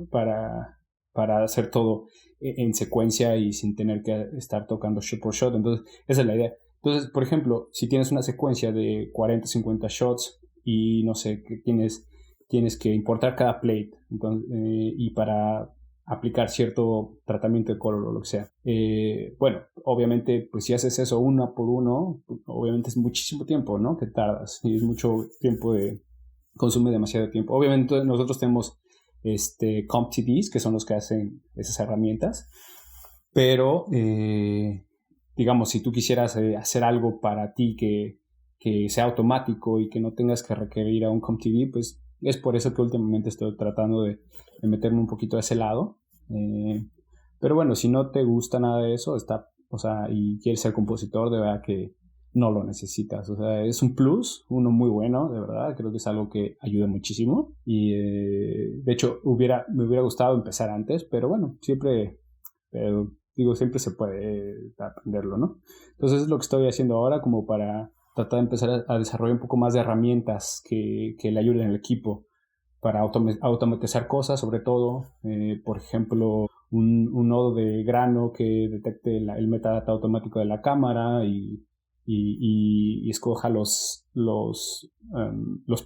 hacer todo en secuencia y sin tener que estar tocando shot por shot. Entonces, esa es la idea. Entonces, por ejemplo, si tienes una secuencia de 40, 50 shots y no sé, que tienes que importar cada plate, entonces, y para aplicar cierto tratamiento de color o lo que sea. Bueno, obviamente, pues si haces eso uno por uno, obviamente es muchísimo tiempo, ¿no? Que tardas y es mucho tiempo consume demasiado tiempo. Obviamente nosotros tenemos CompTDs, que son los que hacen esas herramientas, pero digamos, si tú quisieras hacer algo para ti que sea automático y que no tengas que requerir a un CompTD, pues es por eso que últimamente estoy tratando de meterme un poquito a ese lado. Pero bueno, si no te gusta nada de eso, o sea, y quieres ser compositor, de verdad que no lo necesitas. O sea, es un plus, uno muy bueno, de verdad. Creo que es algo que ayuda muchísimo. Y de hecho, me hubiera gustado empezar antes, pero bueno, siempre se puede aprenderlo, ¿no? Entonces es lo que estoy haciendo ahora como para tratar de empezar a desarrollar un poco más de herramientas que le ayuden al equipo para automatizar cosas, sobre todo, por ejemplo, un nodo de grano que detecte el metadata automático de la cámara y escoja los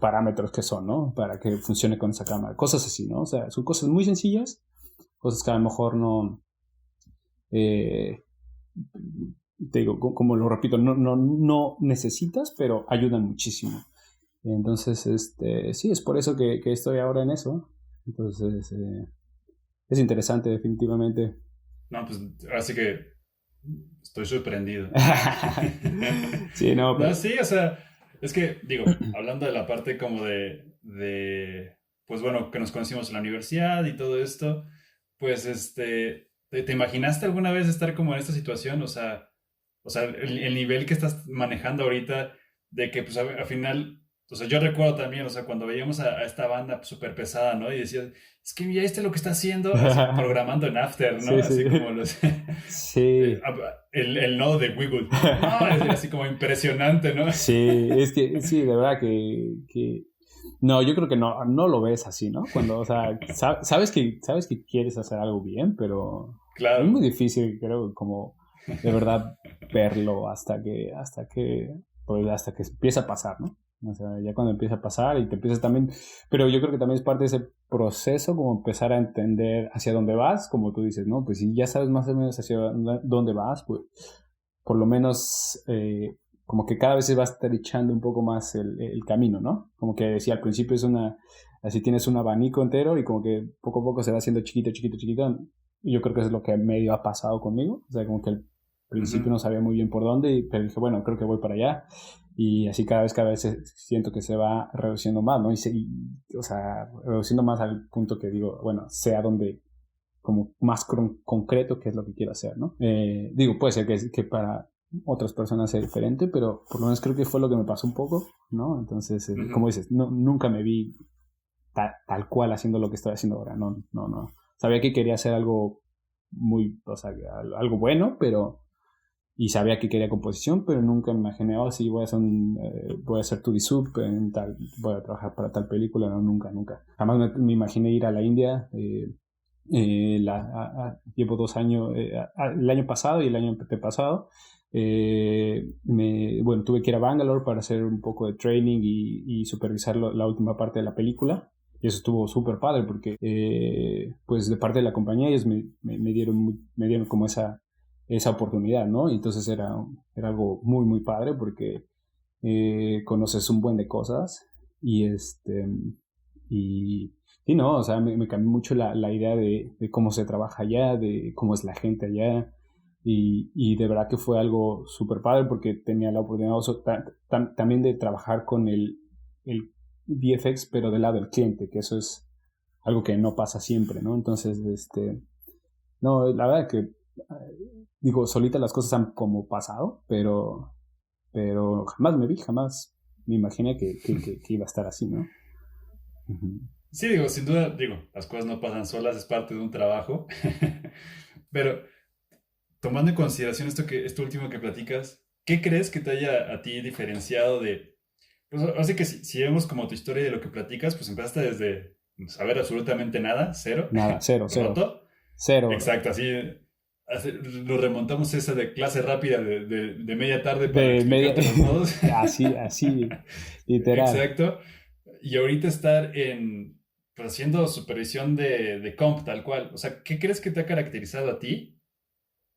parámetros que son, ¿no? Para que funcione con esa cámara. Cosas así, ¿no? O sea, son cosas muy sencillas, cosas que a lo mejor no... te digo, como lo repito, no necesitas, pero ayudan muchísimo. Entonces, sí, es por eso que estoy ahora en eso. Entonces, es interesante, definitivamente. No, pues así que estoy sorprendido. Sí, no, pero... No, sí, o sea, es que, digo, hablando de la parte como pues bueno, que nos conocimos en la universidad y todo esto, pues, ¿te imaginaste alguna vez estar como en esta situación? O sea, el nivel que estás manejando ahorita, de que, pues, al final, o sea, yo recuerdo también, o sea, cuando veíamos a esta banda súper pesada, ¿no? Y decías, es que ya lo que está haciendo, así, programando en After, ¿no? Sí, sí. Así como los... Sí. el nodo de Wiggle. No, es así como impresionante, ¿no? Sí, es que sí, de verdad que... No, yo creo que no lo ves así, ¿no? Cuando, o sea, sabes que quieres hacer algo bien, pero es Claro. muy difícil, creo, como de verdad verlo hasta que empieza a pasar, ¿no? O sea, ya cuando empieza a pasar y te empiezas también, pero yo creo que también es parte de ese proceso como empezar a entender hacia dónde vas, como tú dices, ¿no? Pues si ya sabes más o menos hacia dónde vas, pues por lo menos como que cada vez se va estrechando un poco más el camino, ¿no? Como que decía, al principio así tienes un abanico entero y como que poco a poco se va haciendo chiquito, chiquito, chiquito. Y yo creo que es lo que medio ha pasado conmigo. O sea, como que al principio no sabía muy bien por dónde, pero dije, bueno, creo que voy para allá. Y así cada vez siento que se va reduciendo más, ¿no? O sea, reduciendo más al punto que digo, bueno, sé a dónde como más concreto qué es lo que quiero hacer, ¿no? Digo, puede ser que para otras personas sea diferente, pero por lo menos creo que fue lo que me pasó un poco, ¿no? Entonces, como dices, nunca me vi tal cual haciendo lo que estoy haciendo ahora, no. Sabía que quería hacer algo o sea, algo bueno, y sabía que quería composición, pero nunca me imaginé, sí, voy a hacer 2D Sub en tal, voy a trabajar para tal película, no, nunca. Jamás me imaginé ir a la India, llevo 2 años, el año pasado y el año antepasado. Bueno, tuve que ir a Bangalore para hacer un poco de training y supervisar la última parte de la película. Y eso estuvo súper padre porque, pues, de parte de la compañía, ellos me dieron como esa oportunidad, ¿no? Y entonces era algo muy, muy padre porque conoces un buen de cosas y y no, o sea, me cambió mucho la idea de cómo se trabaja allá, de cómo es la gente allá. Y de verdad que fue algo súper padre porque tenía la oportunidad también de trabajar con el VFX, pero del lado del cliente, que eso es algo que no pasa siempre, ¿no? Entonces, no, la verdad que, digo, solita las cosas han como pasado, pero jamás me imaginé que iba a estar así, ¿no? Uh-huh. Sí, digo, sin duda, digo, las cosas no pasan solas, es parte de un trabajo. Pero tomando en consideración esto último que platicas, ¿qué crees que te haya a ti diferenciado de... Pues así que si vemos como tu historia de lo que platicas, pues empezaste desde saber absolutamente nada, cero, Nada, cero. Exacto, lo remontamos esa de clase rápida de media tarde para De media... explicarte los nodos. así, literal. Exacto. Y ahorita estar pues, haciendo supervisión de comp tal cual. O sea, ¿qué crees que te ha caracterizado a ti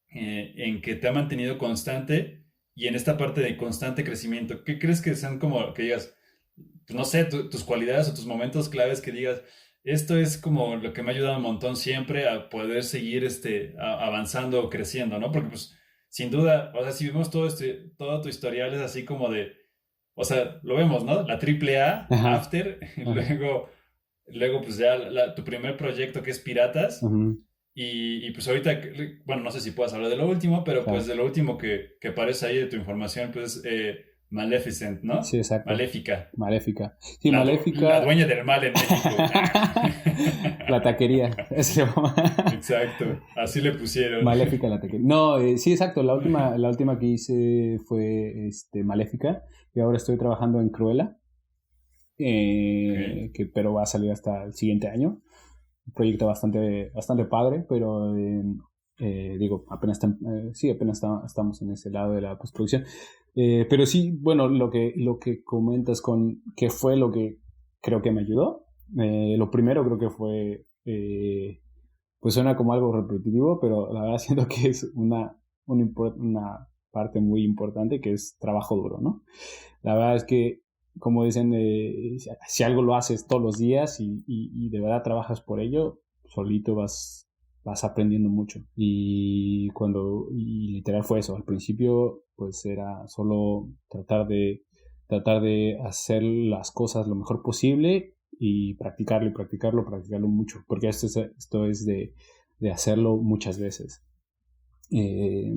en que te ha mantenido constante y en esta parte de constante crecimiento? ¿Qué crees que sean como que digas, pues, no sé, tus cualidades o tus momentos claves que digas, esto es como lo que me ha ayudado un montón siempre a poder seguir avanzando o creciendo, ¿no? Porque pues sin duda, o sea, si vemos todo tu historial es así como de, o sea, lo vemos, ¿no? La triple A, Ajá. After, luego pues ya tu primer proyecto que es Piratas, Uh-huh. Y pues ahorita, bueno, no sé si puedas hablar de lo último, pero pues Claro. de lo último que aparece ahí de tu información, pues Maleficent, Sí, ¿no? exacto. Maléfica. Maléfica. Sí, La Maléfica. dueña del mal en México. La taquería. Se llama. Exacto, así le pusieron. Maléfica la taquería. No, sí, exacto. La última que hice fue Maléfica. Y ahora estoy trabajando en Cruella. Ok, Pero va a salir hasta el siguiente año. Un proyecto bastante, bastante padre, pero digo, estamos en ese lado de la postproducción. Pero sí, bueno, lo que comentas con qué fue lo que creo que me ayudó. Lo primero creo que fue, pues suena como algo repetitivo, pero la verdad siento que es una parte muy importante que es trabajo duro, ¿no? La verdad es que, como dicen, si algo lo haces todos los días y de verdad trabajas por ello, solito vas aprendiendo mucho. Y literal fue eso. Al principio, pues era solo tratar de hacer las cosas lo mejor posible y practicarlo y practicarlo, practicarlo mucho, porque esto es de hacerlo muchas veces. Eh,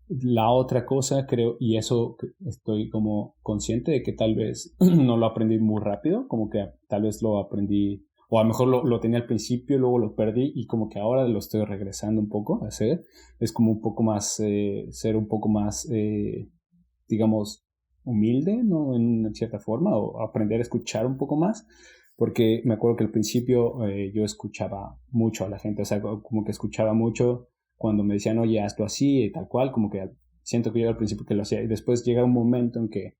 la otra cosa, creo, y eso estoy como consciente de que tal vez no lo aprendí muy rápido, como que tal vez lo aprendí, o a lo mejor lo tenía al principio, luego lo perdí y como que ahora lo estoy regresando un poco a hacer. Es como un poco más, ser un poco más, digamos, humilde, ¿no? En cierta forma, o aprender a escuchar un poco más. Porque me acuerdo que al principio yo escuchaba mucho a la gente, o sea, como que escuchaba mucho cuando me decían, oye, hazlo así y tal cual, como que siento que yo al principio que lo hacía y después llega un momento en que,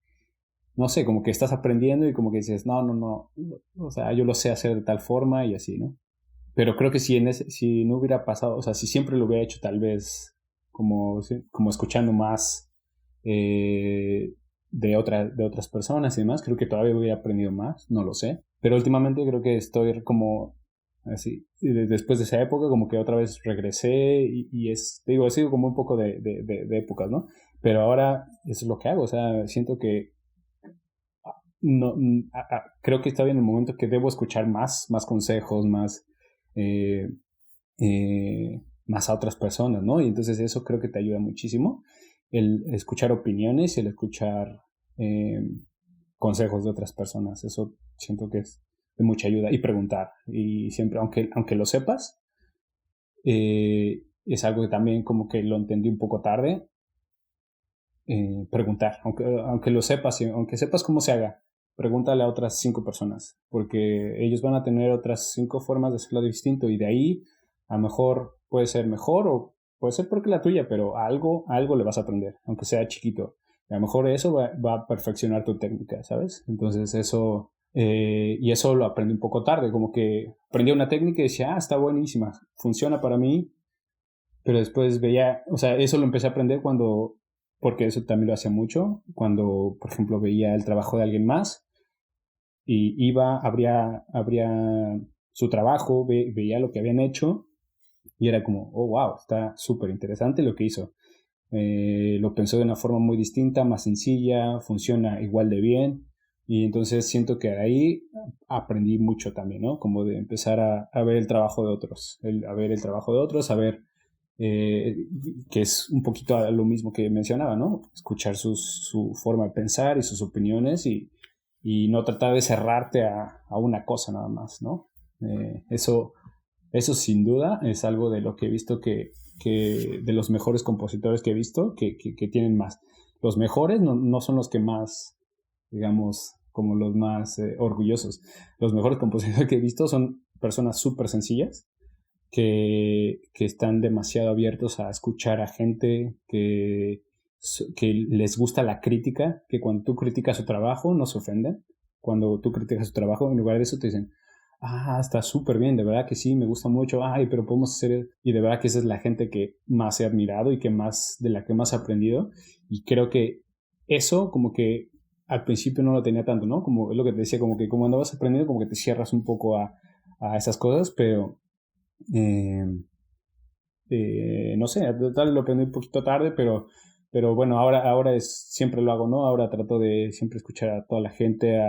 no sé, como que estás aprendiendo y como que dices, no, no, no, o sea, yo lo sé hacer de tal forma y así, ¿no? Pero creo que si no hubiera pasado, o sea, si siempre lo hubiera hecho tal vez como, sí, como escuchando más eh, de otras personas y demás, creo que todavía hubiera aprendido más, no lo sé. Pero últimamente creo que estoy como así, y después de esa época como que otra vez regresé te digo, he sido como un poco de épocas, ¿no? Pero ahora eso es lo que hago, o sea, siento que no, creo que está bien el momento que debo escuchar más consejos, eh, más a otras personas, ¿no? Y entonces eso creo que te ayuda muchísimo, el escuchar opiniones, el escuchar eh, consejos de otras personas, eso siento que es de mucha ayuda y preguntar, y siempre, aunque lo sepas, es algo que también como que lo entendí un poco tarde, preguntar, aunque lo sepas, aunque sepas cómo se haga, pregúntale a otras 5 personas, porque ellos van a tener otras 5 formas de hacerlo distinto y de ahí a lo mejor puede ser mejor o puede ser porque la tuya, pero algo le vas a aprender, aunque sea chiquito. Y a lo mejor eso va a perfeccionar tu técnica, ¿sabes? Entonces y eso lo aprendí un poco tarde, como que aprendí una técnica y decía, está buenísima, funciona para mí, pero después veía, o sea, eso lo empecé a aprender porque eso también lo hacía mucho, cuando, por ejemplo, veía el trabajo de alguien más y abría su trabajo, veía lo que habían hecho y era como, oh, wow, está súper interesante lo que hizo. Lo pensó de una forma muy distinta, más sencilla, funciona igual de bien. Y entonces siento que ahí aprendí mucho también, ¿no? Como de empezar a ver el trabajo de otros, a ver el trabajo de otros, a ver eh, que es un poquito a lo mismo que mencionaba, ¿no? Escuchar su forma de pensar y sus opiniones y no tratar de cerrarte a una cosa nada más, ¿no? Eso sin duda es algo de lo que he visto que de los mejores compositores que he visto que tienen más. Los mejores no son los que más, digamos, como los más orgullosos. Los mejores compositores que he visto son personas súper sencillas que están demasiado abiertos a escuchar a gente que les gusta la crítica, que cuando tú criticas su trabajo no se ofenden. Cuando tú criticas su trabajo, en lugar de eso te dicen, está súper bien, de verdad que sí, me gusta mucho, pero podemos hacer, y de verdad que esa es la gente que más he admirado y de la que más he aprendido, y creo que eso como que al principio no lo tenía tanto, ¿no? Como es lo que te decía, como que como andabas aprendiendo, como que te cierras un poco a esas cosas, pero eh, no sé, tal lo aprendí un poquito tarde, pero bueno, ahora siempre lo hago, ¿no? Ahora trato de siempre escuchar a toda la gente,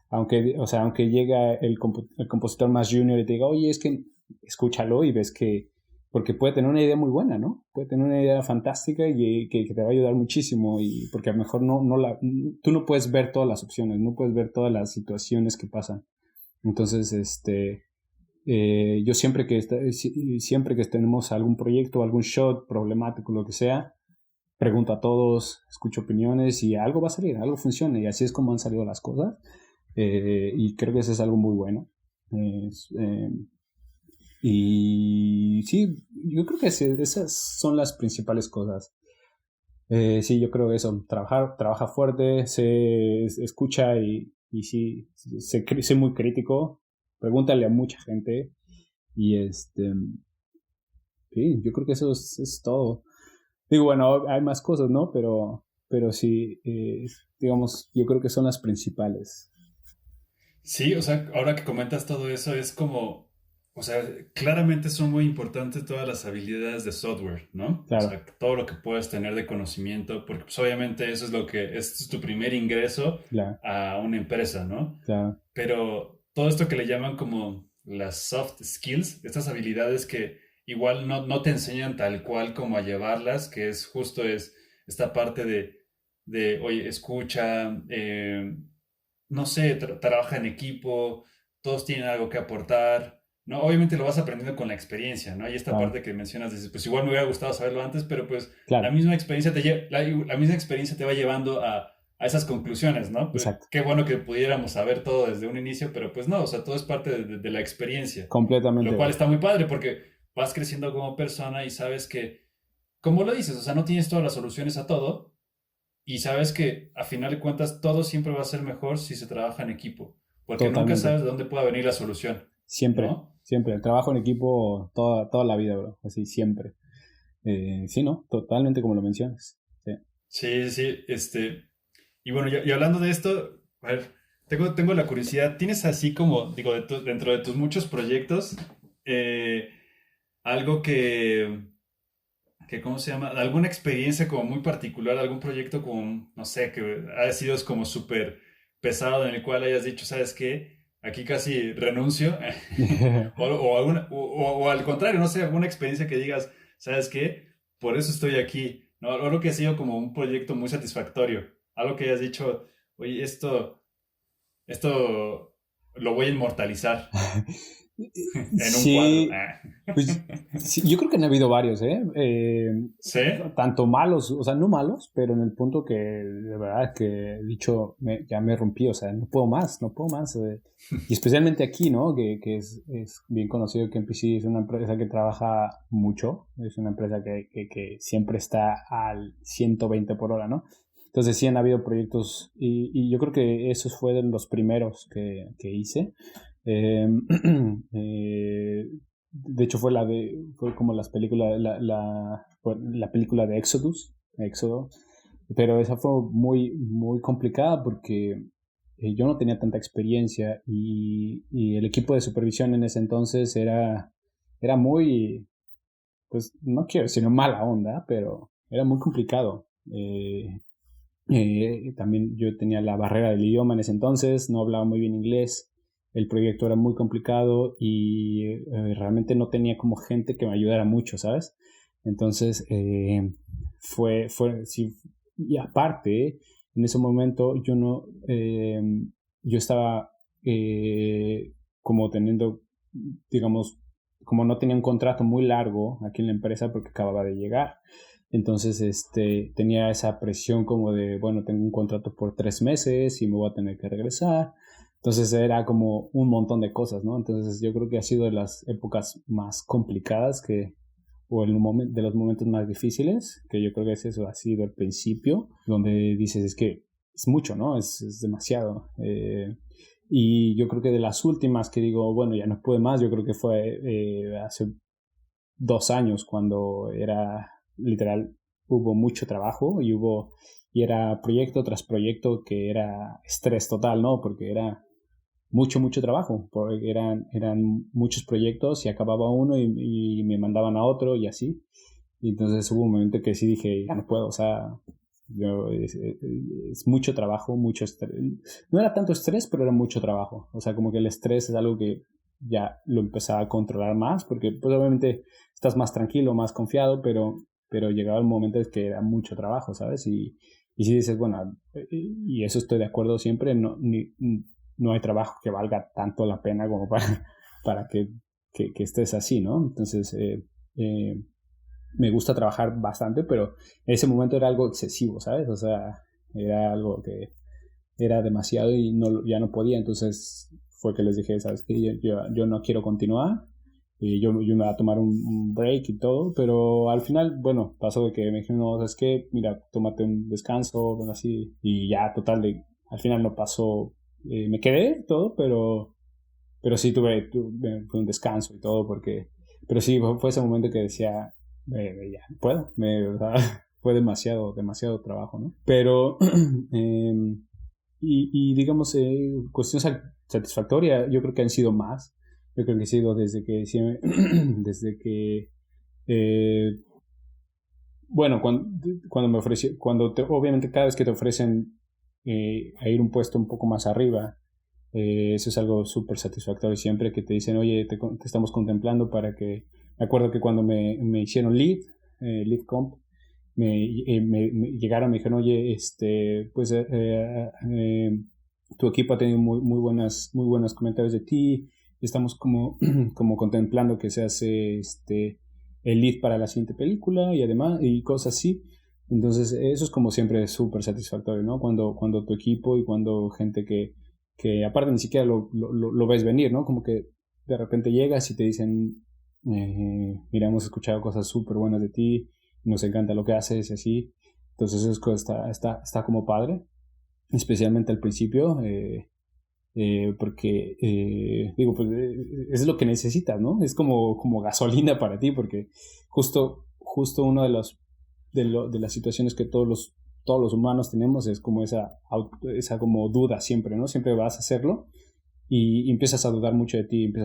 aunque llega el compositor más junior y te diga, oye, es que escúchalo y ves que porque puede tener una idea muy buena, ¿no? Puede tener una idea fantástica y que te va a ayudar muchísimo, y porque a lo mejor tú no puedes ver todas las opciones, no puedes ver todas las situaciones que pasan. Entonces, yo siempre que tenemos algún proyecto, algún shot problemático, lo que sea, pregunto a todos, escucho opiniones y algo va a salir, algo funciona, y así es como han salido las cosas. Y creo que eso es algo muy bueno. Y sí, yo creo que esas son las principales cosas. Sí, yo creo eso, trabaja fuerte, se escucha y sí, sé muy crítico, pregúntale a mucha gente y sí, yo creo que eso es todo. Digo, bueno, hay más cosas, ¿no? Pero sí, digamos, yo creo que son las principales. Sí, o sea, ahora que comentas todo eso, es como, o sea, claramente son muy importantes todas las habilidades de software, ¿no? O Claro, sea, todo lo que puedas tener de conocimiento, porque pues obviamente eso es es tu primer ingreso claro, a una empresa, ¿no? claro, Pero todo esto que le llaman como las soft skills, estas habilidades que igual no te enseñan tal cual como a llevarlas, que es justo esta parte oye, escucha, no sé, trabaja en equipo, todos tienen algo que aportar, ¿no? Obviamente lo vas aprendiendo con la experiencia, ¿no? Y esta claro, parte que mencionas, dices, pues igual me hubiera gustado saberlo antes, pero pues la claro, misma experiencia la misma experiencia te va llevando a esas conclusiones, ¿no? Pues exacto, qué bueno que pudiéramos saber todo desde un inicio, pero pues no, o sea, todo es parte de la experiencia, lo completamente, cual bro. está muy padre porque vas creciendo como persona y sabes que, como lo dices, o sea, no tienes todas las soluciones a todo, y sabes que a final de cuentas todo siempre va a ser mejor si se trabaja en equipo, porque nunca Totalmente. sabes de dónde pueda venir la solución, Siempre, ¿no? siempre. El trabajo en equipo toda la vida, bro. Así, siempre. Sí, ¿no? Totalmente como lo mencionas. Sí. Sí, sí, y bueno, y hablando de esto, a ver, tengo la curiosidad, ¿tienes así como, digo, dentro de tus muchos proyectos, eh, algo ¿cómo se llama? ¿Alguna experiencia como muy particular, algún proyecto como, no sé, que haya sido como súper pesado en el cual hayas dicho, ¿sabes qué? Aquí casi renuncio. O al contrario, no sé, alguna experiencia que digas, ¿sabes qué? Por eso estoy aquí. ¿No? Algo que ha sido como un proyecto muy satisfactorio. Algo que hayas dicho, oye, esto lo voy a inmortalizar en un cuadro. Sí, pues sí, yo creo que han habido varios, ¿eh? ¿Sí? Tanto malos, o sea, no malos, pero en el punto que de verdad que he dicho, ya me rompí, o sea, no puedo más, no puedo más. Y especialmente aquí, ¿no? Que es bien conocido que NPC es una empresa que trabaja mucho, es una empresa que siempre está al 120 por hora, ¿no? Entonces sí han habido proyectos y yo creo que esos fueron los primeros que hice. Eh, de hecho fue como las películas, la película de Éxodo, pero esa fue muy complicada porque yo no tenía tanta experiencia y el equipo de supervisión en ese entonces era muy, pues no quiero decir mala onda, pero era muy complicado. También yo tenía la barrera del idioma en ese entonces, no hablaba muy bien inglés, el proyecto era muy complicado y realmente no tenía como gente que me ayudara mucho, ¿sabes? Entonces, sí, y aparte, en ese momento yo no, yo estaba como teniendo, digamos, como no tenía un contrato muy largo aquí en la empresa porque acababa de llegar. Entonces, tenía esa presión como de, bueno, tengo un contrato por 3 meses y me voy a tener que regresar. Entonces era como un montón de cosas, ¿no? Entonces yo creo que ha sido de las épocas más complicadas o de los momentos más difíciles, que yo creo que eso ha sido el principio, donde dices, es que es mucho, ¿no? Es demasiado. Y yo creo que de las últimas que digo, bueno, ya no pude más, yo creo que fue hace 2 años cuando era literal, hubo mucho trabajo y era proyecto tras proyecto que era estrés total, ¿no? Porque era mucho trabajo, porque eran muchos proyectos y acababa uno y me mandaban a otro y así. Y entonces hubo un momento que sí dije, ya no puedo, o sea, es mucho trabajo, mucho estrés. No era tanto estrés, pero era mucho trabajo. O sea, como que el estrés es algo que ya lo empezaba a controlar más, porque pues obviamente estás más tranquilo, más confiado, pero llegaba el momento en que era mucho trabajo, ¿sabes? Y si dices, bueno, y eso estoy de acuerdo siempre, no hay trabajo que valga tanto la pena como para que estés así, ¿no? Entonces, me gusta trabajar bastante, pero en ese momento era algo excesivo, ¿sabes? O sea, era algo que era demasiado y ya no podía, entonces fue que les dije, ¿sabes qué? Yo no quiero continuar y yo me voy a tomar un break y todo, pero al final, bueno, pasó de que me dijeron, no, ¿sabes qué? Mira, tómate un descanso, bueno, así, y ya, total, al final no pasó, me quedé todo, pero sí fue un descanso y todo, pero sí, fue ese momento que decía, ya, puedo, o sea, fue demasiado trabajo, ¿no? Pero, y digamos, cuestión satisfactoria, yo creo que han sido más. Yo creo que ha sido desde que bueno, cuando me ofreció, obviamente cada vez que te ofrecen a ir un puesto un poco más arriba, eso es algo súper satisfactorio siempre que te dicen, oye, te estamos contemplando para que, me acuerdo que cuando me hicieron lead comp, me llegaron, me dijeron, oye, pues tu equipo ha tenido muy buenos comentarios de ti, estamos como, como contemplando que seas el lead para la siguiente película y además, y cosas así. Entonces, eso es como siempre súper satisfactorio, ¿no? Cuando tu equipo y cuando gente que aparte ni siquiera lo ves venir, ¿no? Como que de repente llegas y te dicen, mira, hemos escuchado cosas súper buenas de ti, nos encanta lo que haces y así. Entonces eso está como padre, especialmente al principio, porque, digo, pues es lo que necesitas, ¿no? Es como gasolina para ti, porque justo uno de las situaciones que todos los humanos tenemos es como esa como duda siempre, ¿no? Siempre vas a hacerlo y empiezas a dudar mucho de ti, te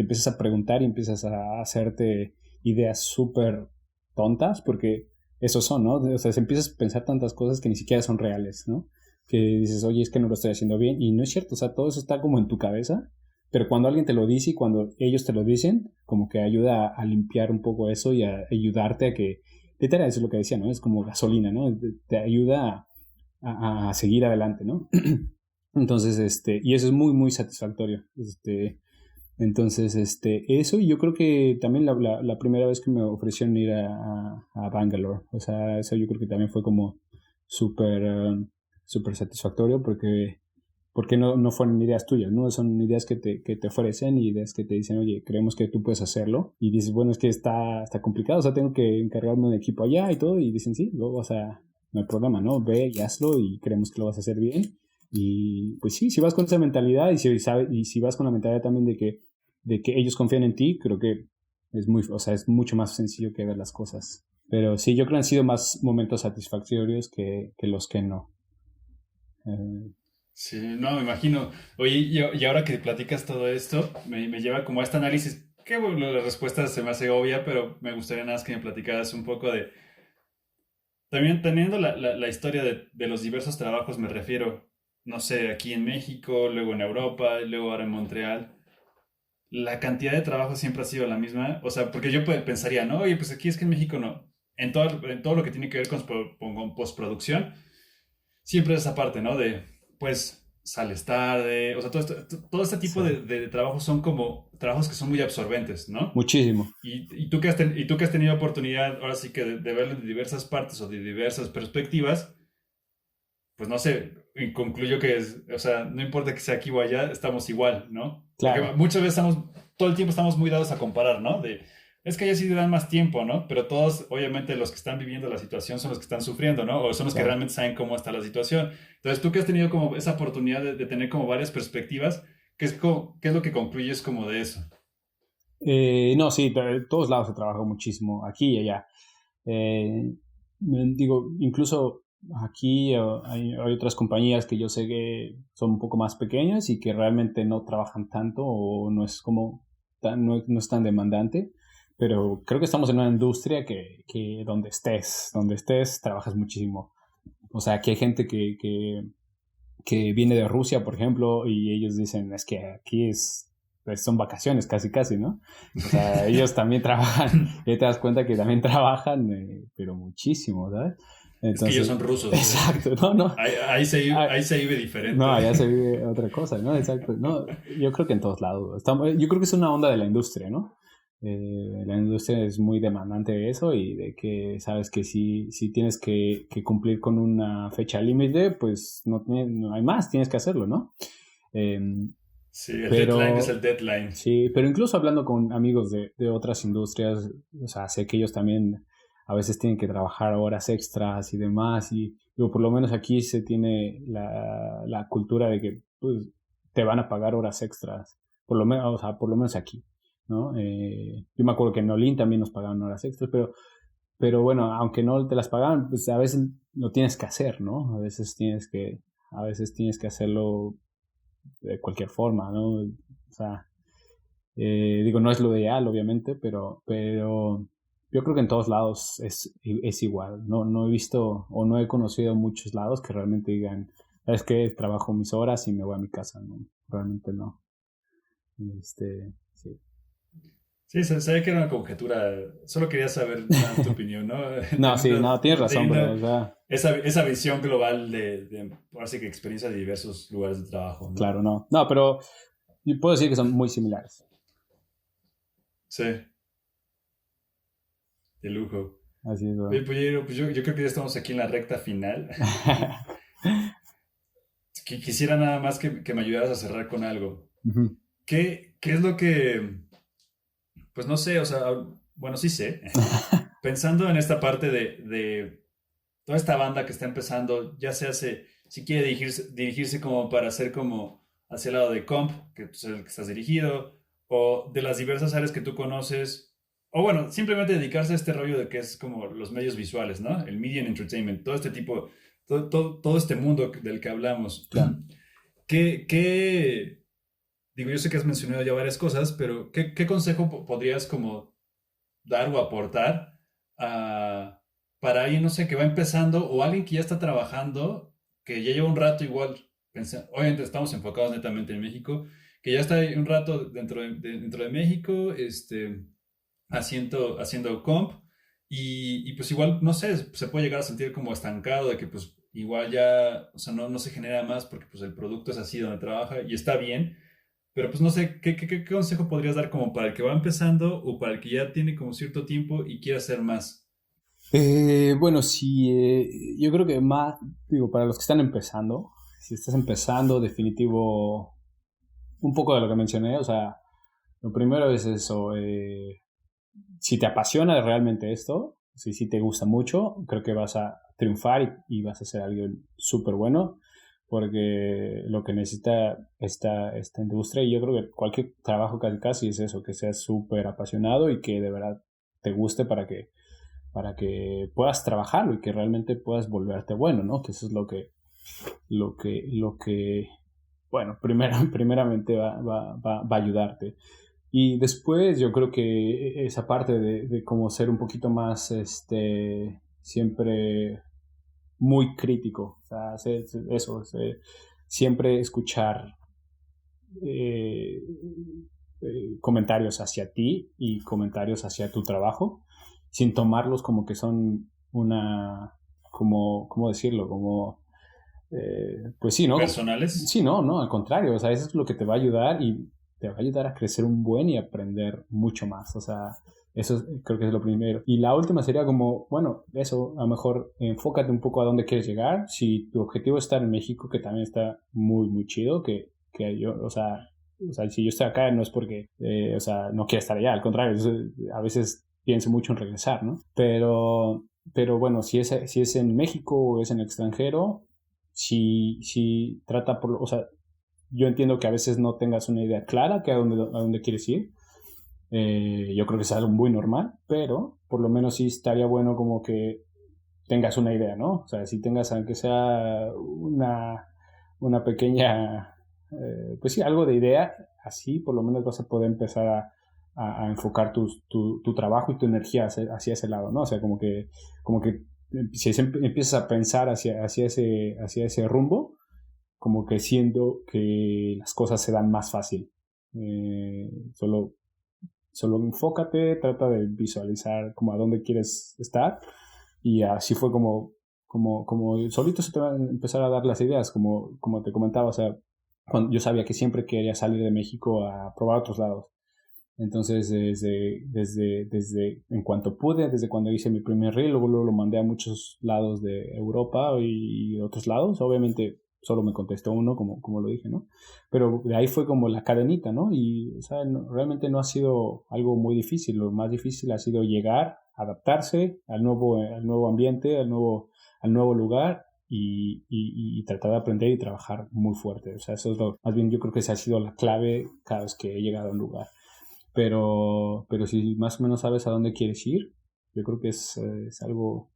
empiezas a preguntar y empiezas a hacerte ideas súper tontas, porque esos son, ¿no? O sea, empiezas a pensar tantas cosas que ni siquiera son reales, ¿no? Que dices, oye, es que no lo estoy haciendo bien, y no es cierto, o sea, todo eso está como en tu cabeza, pero cuando alguien te lo dice y cuando ellos te lo dicen, como que ayuda a limpiar un poco eso y a ayudarte a que, literal, eso es lo que decía, ¿no? Es como gasolina, ¿no? Te ayuda a seguir adelante, ¿no? Entonces, y eso es muy satisfactorio. Entonces, eso, y yo creo que también la primera vez que me ofrecieron ir a Bangalore, o sea, eso yo creo que también fue como súper súper satisfactorio porque no fueron ideas tuyas, ¿no? Son ideas que te ofrecen y ideas que te dicen, oye, creemos que tú puedes hacerlo. Y dices, bueno, es que está complicado, o sea, tengo que encargarme de un equipo allá y todo. Y dicen, sí, luego, o sea, no hay problema, ¿no? Ve y hazlo y creemos que lo vas a hacer bien. Y pues sí, si vas con esa mentalidad y si vas con la mentalidad también de que ellos confían en ti, creo que o sea, es mucho más sencillo que ver las cosas. Pero sí, yo creo que han sido más momentos satisfactorios que los que no. Sí, no, me imagino. Oye, y ahora que platicas todo esto, me lleva como a este análisis, que bueno, la respuesta se me hace obvia, pero me gustaría nada más que me platicaras un poco de, también teniendo la historia de los diversos trabajos, me refiero, no sé, aquí en México, luego en Europa, luego ahora en Montreal. La cantidad de trabajo siempre ha sido la misma. O sea, porque yo pensaría, no, oye, pues aquí es que en México no. En todo lo que tiene que ver con postproducción, siempre es esa parte, ¿no? De, pues, sales tarde. O sea, todo este tipo Sí. de trabajos son como trabajos que son muy absorbentes, ¿no? Muchísimo. Y tú que has tenido oportunidad, ahora sí que de verlo de diversas partes o de diversas perspectivas, pues no sé, y concluyo que o sea, no importa que sea aquí o allá, estamos igual, ¿no? Porque Claro, muchas veces todo el tiempo estamos muy dados a comparar, ¿no? Es que allá sí le dan más tiempo, ¿no? Pero todos, obviamente, los que están viviendo la situación son los que están sufriendo, ¿no? O son los que claro. realmente saben cómo está la situación. Entonces, tú que has tenido como esa oportunidad de tener como varias perspectivas, ¿qué es lo que concluyes como de eso? No, sí, de todos lados se trabaja muchísimo, aquí y allá. Digo, incluso aquí hay otras compañías que yo sé que son un poco más pequeñas y que realmente no trabajan tanto o no es como no es tan demandante, pero creo que estamos en una industria que donde estés, trabajas muchísimo. O sea, aquí hay gente que viene de Rusia, por ejemplo, y ellos dicen, es que aquí es pues son vacaciones casi, ¿no? O sea, ellos también trabajan, y te das cuenta que también trabajan, pero muchísimo, ¿sabes? Es que ellos son rusos. Exacto, no. Ahí se vive diferente. No, allá se vive otra cosa, ¿no? Exacto. No, yo creo que en todos lados. Yo creo que es una onda de la industria, ¿no? La industria es muy demandante de eso y de que sabes que si tienes que cumplir con una fecha límite, pues no hay más, tienes que hacerlo, ¿no? Sí, deadline es el deadline. Sí, pero incluso hablando con amigos de otras industrias, o sea, sé que ellos también a veces tienen que trabajar horas extras y demás, y digo, por lo menos aquí se tiene la cultura de que pues, te van a pagar horas extras, por lo menos aquí, ¿no? Yo me acuerdo que en Olin también nos pagaban horas extras, pero bueno, aunque no te las pagaban, pues a veces lo tienes que hacer, ¿no? A veces tienes que hacerlo de cualquier forma, ¿no? O sea, digo, no es lo ideal, obviamente, pero yo creo que en todos lados es igual. No he visto o no he conocido muchos lados que realmente digan, es que trabajo mis horas y me voy a mi casa, ¿no? Realmente no. Sí. Sí, sabía que era una conjetura. Solo quería saber tu opinión, ¿no? No, sí, no, tienes razón, pero, o sea, esa visión global ahora sí que experiencia de diversos lugares de trabajo, ¿no? Claro, no. No, pero yo puedo decir que son muy similares. Sí. De lujo. Así es. Oye, pues yo creo que ya estamos aquí en la recta final. Quisiera nada más que me ayudaras a cerrar con algo. Uh-huh. ¿Qué es lo que... Pues no sé, o sea, bueno, sí sé. Pensando en esta parte de toda esta banda que está empezando, ya se hace, si quiere dirigirse como para hacer como hacia el lado de comp, que es el que estás dirigido, o de las diversas áreas que tú conoces, o bueno, simplemente dedicarse a este rollo de que es como los medios visuales, ¿no? El media and entertainment, todo este tipo, todo este mundo del que hablamos. Claro. Digo, yo sé que has mencionado ya varias cosas, pero ¿qué consejo podrías como dar o aportar para alguien, no sé, que va empezando o alguien que ya está trabajando, que ya lleva un rato igual, obviamente estamos enfocados netamente en México, que ya está un rato dentro de México, haciendo comp y pues igual, no sé, se puede llegar a sentir como estancado de que pues igual ya, o sea, no se genera más porque pues el producto es así donde trabaja y está bien, pero pues no sé, ¿qué consejo podrías dar como para el que va empezando o para el que ya tiene como cierto tiempo y quiere hacer más? Bueno, sí, yo creo que más, digo, para los que están empezando, si estás empezando, definitivo, un poco de lo que mencioné, o sea, lo primero es eso, si te apasiona realmente esto, si te gusta mucho, creo que vas a triunfar y vas a ser alguien súper bueno, porque lo que necesita esta industria, y yo creo que cualquier trabajo casi es eso, que seas súper apasionado y que de verdad te guste para que puedas trabajarlo y que realmente puedas volverte bueno, ¿no? Que eso es lo que bueno, primeramente va a ayudarte. Y después yo creo que esa parte de como ser un poquito más, siempre muy crítico, o sea, eso, siempre escuchar eh, comentarios hacia ti y comentarios hacia tu trabajo, sin tomarlos como que son ¿cómo decirlo? Pues sí, ¿no? ¿Personales? Sí, no, al contrario, o sea, eso es lo que te va a ayudar y te va a ayudar a crecer un buen y aprender mucho más, o sea, creo que es lo primero. Y la última sería como, bueno, eso, a lo mejor enfócate un poco a dónde quieres llegar, si tu objetivo es estar en México, que también está muy, muy chido, que yo, o sea, si yo estoy acá no es porque, o sea, no quiero estar allá, al contrario, a veces pienso mucho en regresar, ¿no? Pero bueno, si es en México o es en el extranjero, si trata o sea, yo entiendo que a veces no tengas una idea clara que a dónde quieres ir. Yo creo que es algo muy normal, pero por lo menos sí estaría bueno como que tengas una idea, ¿no? O sea, si tengas aunque sea una pequeña, pues sí, algo de idea, así por lo menos vas a poder empezar a enfocar tu trabajo y tu energía hacia ese lado, ¿no? O sea, como que si empiezas a pensar hacia ese rumbo, como que siento que las cosas se dan más fácil. Solo enfócate, trata de visualizar como a dónde quieres estar, y así fue como solito se te van a empezar a dar las ideas, como te comentaba. O sea, cuando yo sabía que siempre quería salir de México a probar otros lados. Entonces, desde en cuanto pude, desde cuando hice mi primer reel, luego lo mandé a muchos lados de Europa y otros lados. Obviamente solo me contestó uno, como lo dije, ¿no? Pero de ahí fue como la cadenita, ¿no? Y, o sea, realmente no ha sido algo muy difícil. Lo más difícil ha sido llegar, adaptarse al nuevo ambiente, al nuevo lugar, y tratar de aprender y trabajar muy fuerte. O sea, eso es más bien yo creo que esa ha sido la clave cada vez que he llegado a un lugar. Pero si más o menos sabes a dónde quieres ir, yo creo que es algo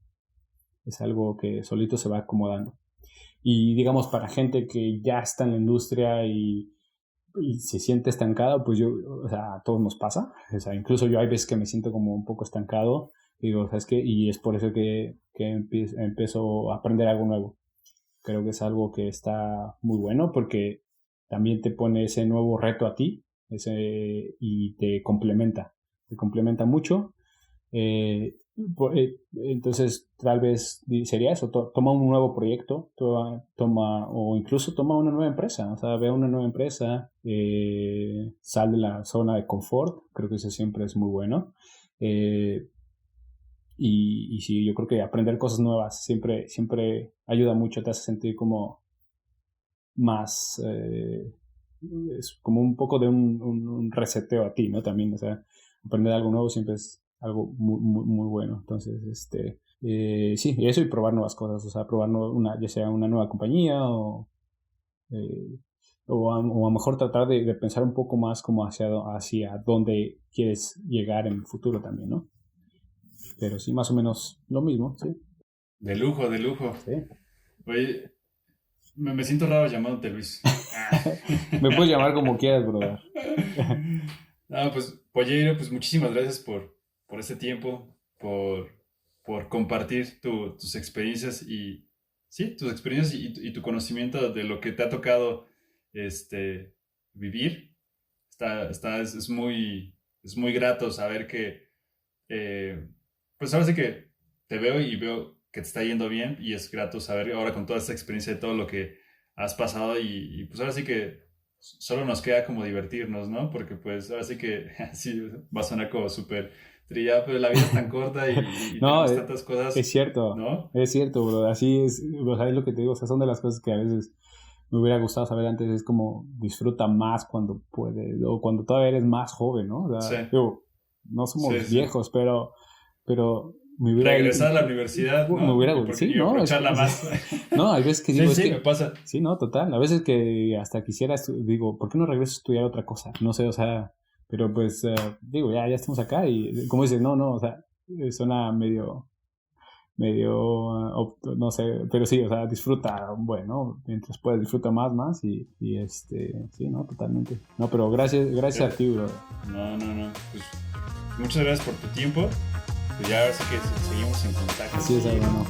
que solito se va acomodando. Y digamos, para gente que ya está en la industria y se siente estancado, pues o sea, a todos nos pasa. O sea, incluso yo hay veces que me siento como un poco estancado, y digo, ¿sabes qué? Y es por eso que empiezo a aprender algo nuevo. Creo que es algo que está muy bueno, porque también te pone ese nuevo reto a ti, y te complementa mucho. Entonces, tal vez sería eso: toma un nuevo proyecto, o incluso toma una nueva empresa. O sea, ve una nueva empresa, sal de la zona de confort. Creo que eso siempre es muy bueno. Y sí, yo creo que aprender cosas nuevas siempre ayuda mucho, te hace sentir como más, es como un poco de un reseteo a ti, ¿no? También, o sea, aprender algo nuevo siempre es algo muy, muy, muy bueno. Entonces, sí, eso, y probar nuevas cosas. O sea, probar ya sea una nueva compañía, o a lo mejor tratar de pensar un poco más como hacia dónde quieres llegar en el futuro también, ¿no? Pero sí, más o menos lo mismo, sí. De lujo, de lujo. Sí. Oye, me siento raro llamándote Luis. Me puedes llamar como quieras, brother. No, pues, Polleiro, pues muchísimas gracias por este tiempo, por compartir tus experiencias y tu conocimiento de lo que te ha tocado vivir. Es muy grato saber que, pues ahora sí que te veo y veo que te está yendo bien, y es grato saber ahora, con toda esta experiencia de todo lo que has pasado, y pues ahora sí que solo nos queda como divertirnos, ¿no? Porque pues ahora sí que sí, va a sonar como súper trillado, pero la vida es tan corta, y No, tenemos tantas cosas, es cierto, ¿no? es cierto, bro. Así es, o sea, es lo que te digo. O sea, son de las cosas que a veces me hubiera gustado saber antes. Es como disfruta más cuando puedes, o cuando todavía eres más joven, ¿no? O sea, Sí, digo, no somos sí, sí. viejos, pero me hubiera... Regresar a la universidad, me ¿no? hubiera, Y no, aprovecharla más. no, hay veces que digo, Sí, es que, me pasa. sí, no, total. A veces que hasta quisiera, digo, ¿por qué no regreso a estudiar otra cosa? No sé, o sea, pero pues, digo, ya estamos acá, y como dices, no, o sea, suena medio, no sé, pero sí, o sea, disfruta, bueno, mientras puedas, disfruta más, y sí, no, totalmente. No, pero gracias a ti, bro. No. Pues muchas gracias por tu tiempo. Pues ya ahora sí que seguimos en contacto. Así es, hermano.